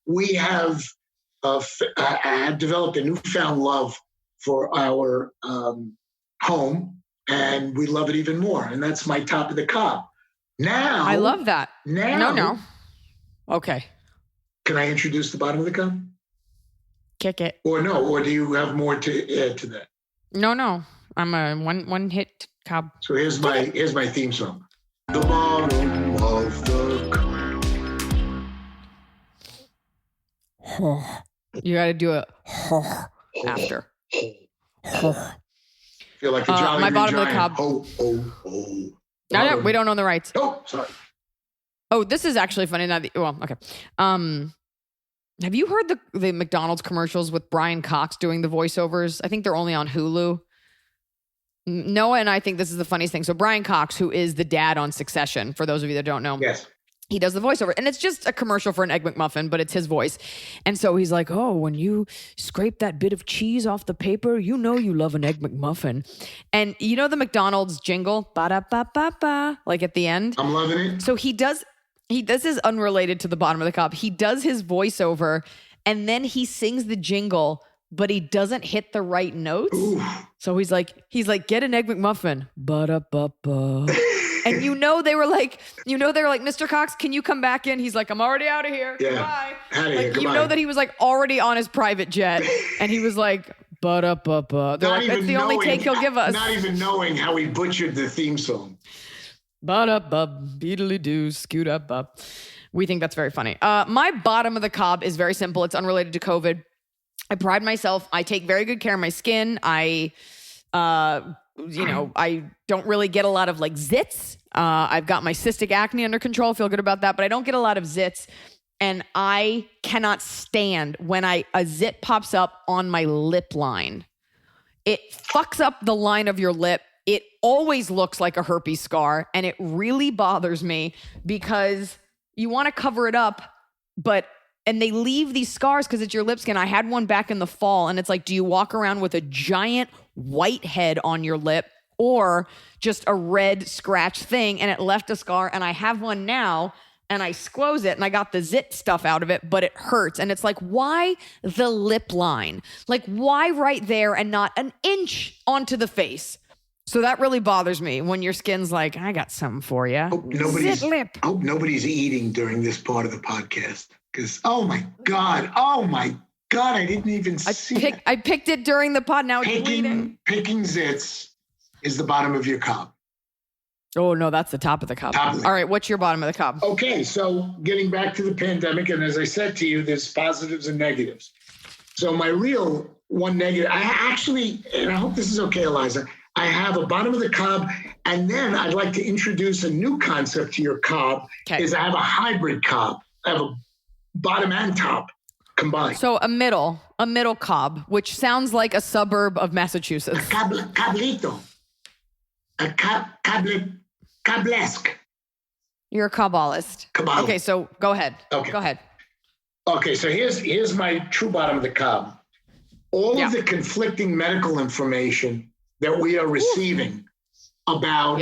we have developed a newfound love for our home, and we love it even more. And that's my top of the cob. Now, I love that. No. Okay. Can I introduce the bottom of the cup? Kick it. Or no? Or do you have more to add to that? No. I'm a one hit cob. So here's my theme song. The bottom of the cup. You got to do it after. Feel like the Jolly my Green bottom Giant. of the cob. Oh. No, we don't own the rights. Oh, sorry. Oh, this is actually funny. Okay. Have you heard the McDonald's commercials with Brian Cox doing the voiceovers? I think they're only on Hulu. Noah and I think this is the funniest thing. So Brian Cox, who is the dad on Succession, for those of you that don't know. Yes. He does the voiceover, and it's just a commercial for an Egg McMuffin, but it's his voice. And so he's like, oh, when you scrape that bit of cheese off the paper, you know you love an Egg McMuffin. And you know the McDonald's jingle, ba-da-ba-ba-ba, like at the end? I'm loving it. So this is unrelated to the bottom of the cob. He does his voiceover, and then he sings the jingle, but he doesn't hit the right notes. Ooh. So he's like, get an Egg McMuffin, ba-da-ba-ba. And they were like, Mr. Cox, can you come back in? He's like, I'm already out of here. Yeah. Goodbye. Out of here. You Goodbye. know that he was like already on his private jet, and he was like, ba-da-ba-ba. They're like, that's the only take he'll give us. Not even knowing how he butchered the theme song. Ba-da-ba, beedly-doo, scoot-up-up. We think that's very funny. My bottom of the cob is very simple. It's unrelated to COVID. I pride myself. I take very good care of my skin. I don't really get a lot of like zits. I've got my cystic acne under control. Feel good about that, but I don't get a lot of zits. And I cannot stand when a zit pops up on my lip line. It fucks up the line of your lip. It always looks like a herpes scar, and it really bothers me because you want to cover it up, and they leave these scars because it's your lip skin. I had one back in the fall, and it's like, do you walk around with a giant white head on your lip or just a red scratch thing, and it left a scar? And I have one now, and I squoze it, and I got the zit stuff out of it, but it hurts. And it's like, why the lip line? Like, why right there and not an inch onto the face? So that really bothers me when your skin's like, I got something for you. Zit lip. I hope nobody's eating during this part of the podcast. Because, oh my God, I didn't even see it. I picked it during the pod. Now it's bleeding. Picking zits is the bottom of your cob. Oh, no, that's the top of the cob. All right, what's your bottom of the cob? Okay, so getting back to the pandemic, and as I said to you, there's positives and negatives. So my real one negative, I actually, and I hope this is okay, Iliza, I have a bottom of the cob, and then I'd like to introduce a new concept to your cob, is I have a hybrid cob. I have a bottom and top combined. So a middle cob, which sounds like a suburb of Massachusetts. Cablito. Cablesque. You're a Kabbalist. Kabbalah. Okay, so go ahead. Okay. Go ahead. Okay, so here's my true bottom of the cob. All of the conflicting medical information that we are receiving about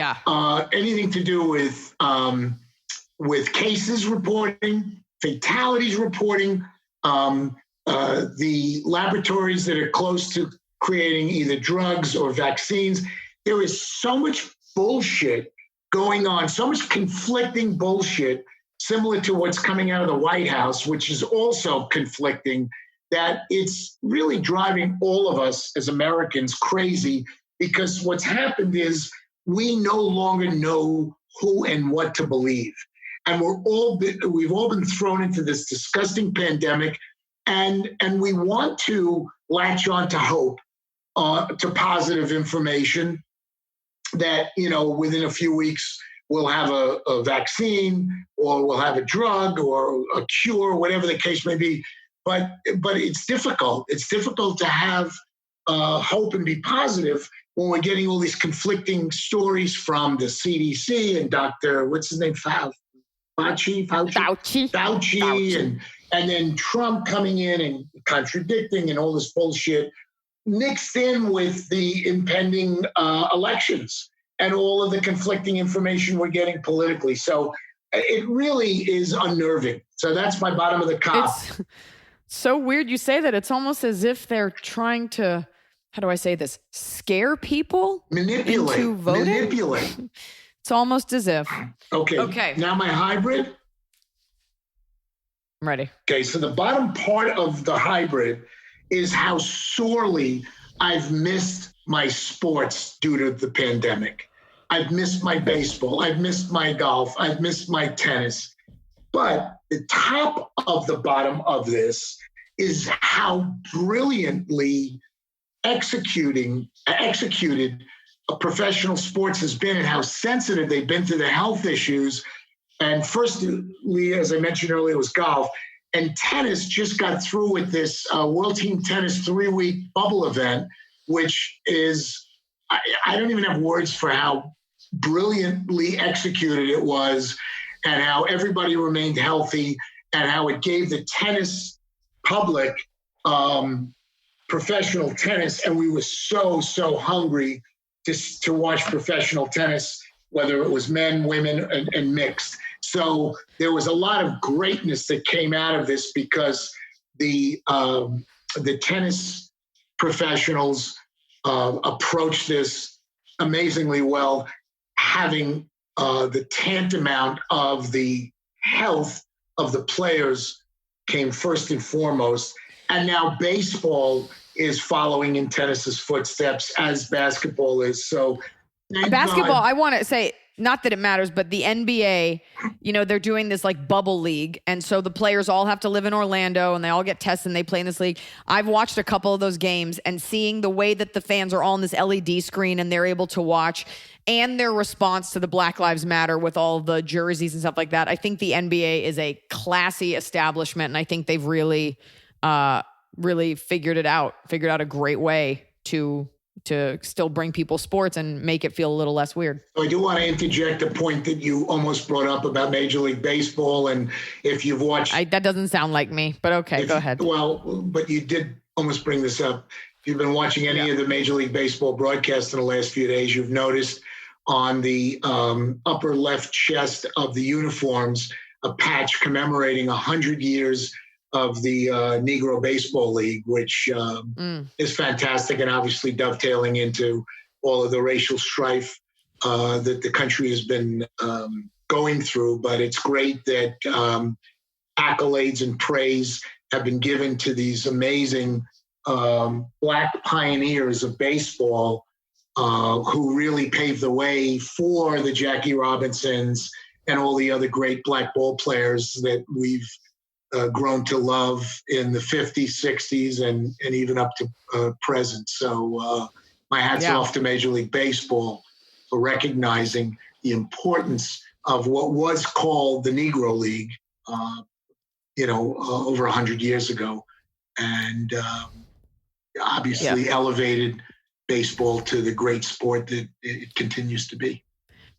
anything to do with cases reporting, fatalities reporting, the laboratories that are close to creating either drugs or vaccines. There is so much bullshit going on, so much conflicting bullshit, similar to what's coming out of the White House, which is also conflicting, that it's really driving all of us as Americans crazy, because what's happened is we no longer know who and what to believe. And we've all been thrown into this disgusting pandemic, and we want to latch on to hope, to positive information that, within a few weeks we'll have a vaccine, or we'll have a drug or a cure, whatever the case may be. But it's difficult. It's difficult to have hope and be positive when we're getting all these conflicting stories from the CDC and Dr. What's his name? Fauci, and then Trump coming in and contradicting and all this bullshit mixed in with the impending elections and all of the conflicting information we're getting politically. So it really is unnerving. So that's my bottom of the cob. It's so weird you say that. It's almost as if they're trying to, how do I say this, scare people into voting? Manipulate. It's almost as if. Okay. Now my hybrid. I'm ready. Okay, so the bottom part of the hybrid is how sorely I've missed my sports due to the pandemic. I've missed my baseball. I've missed my golf. I've missed my tennis. But the top of the bottom of this is how brilliantly executed professional sports has been, and how sensitive they've been to the health issues And firstly, as I mentioned earlier, it was golf. And tennis just got through with this World Team Tennis 3-week bubble event, which is, I don't even have words for how brilliantly executed it was and how everybody remained healthy and how it gave the tennis public professional tennis. And we were so hungry to watch professional tennis, whether it was men, women, and mixed. So there was a lot of greatness that came out of this because the tennis professionals approached this amazingly well, having the tantamount of the health of the players came first and foremost. And now baseball is following in tennis's footsteps as basketball is. So basketball, I want to say, not that it matters, but the NBA, they're doing this like bubble league. And so the players all have to live in Orlando and they all get tested and they play in this league. I've watched a couple of those games and seeing the way that the fans are all on this LED screen and they're able to watch and their response to the Black Lives Matter with all the jerseys and stuff like that. I think the NBA is a classy establishment. And I think they've really figured out a great way to still bring people sports and make it feel a little less weird. I do want to interject a point that you almost brought up about Major League Baseball. And if you've watched... that doesn't sound like me, but okay, go ahead. Well, but you did almost bring this up. If you've been watching any of the Major League Baseball broadcasts in the last few days, you've noticed on the upper left chest of the uniforms, a patch commemorating 100 years of the Negro Baseball League, which is fantastic and obviously dovetailing into all of the racial strife that the country has been going through. But it's great that accolades and praise have been given to these amazing Black pioneers of baseball who really paved the way for the Jackie Robinsons and all the other great Black ball players that we've grown to love in the 50s, 60s, and even up to present. So my hat's off to Major League Baseball for recognizing the importance of what was called the Negro League, over 100 years ago, and obviously elevated baseball to the great sport that it continues to be.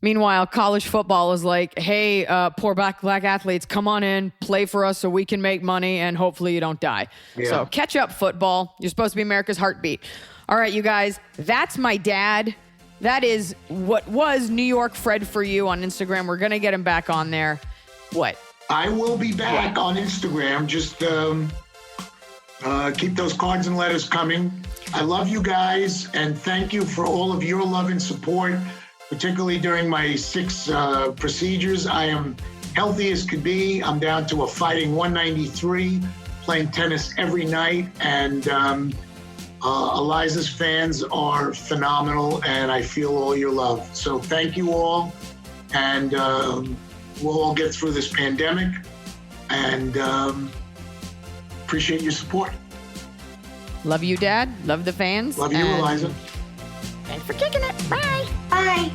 Meanwhile, college football is like, hey, poor black athletes, come on in, play for us so we can make money and hopefully you don't die. Yeah. So catch up, football. You're supposed to be America's heartbeat. All right, you guys, that's my dad. That is what was New York Fred for you on Instagram. We're going to get him back on there. What? I will be back on Instagram. Just keep those cards and letters coming. I love you guys, and thank you for all of your love and support. Particularly during my 6 procedures. I am healthy as could be. I'm down to a fighting 193, playing tennis every night. And Iliza's fans are phenomenal, and I feel all your love. So thank you all. And we'll all get through this pandemic. And appreciate your support. Love you, Dad. Love the fans. Love you, Iliza. Thanks for kicking it. Bye. Bye.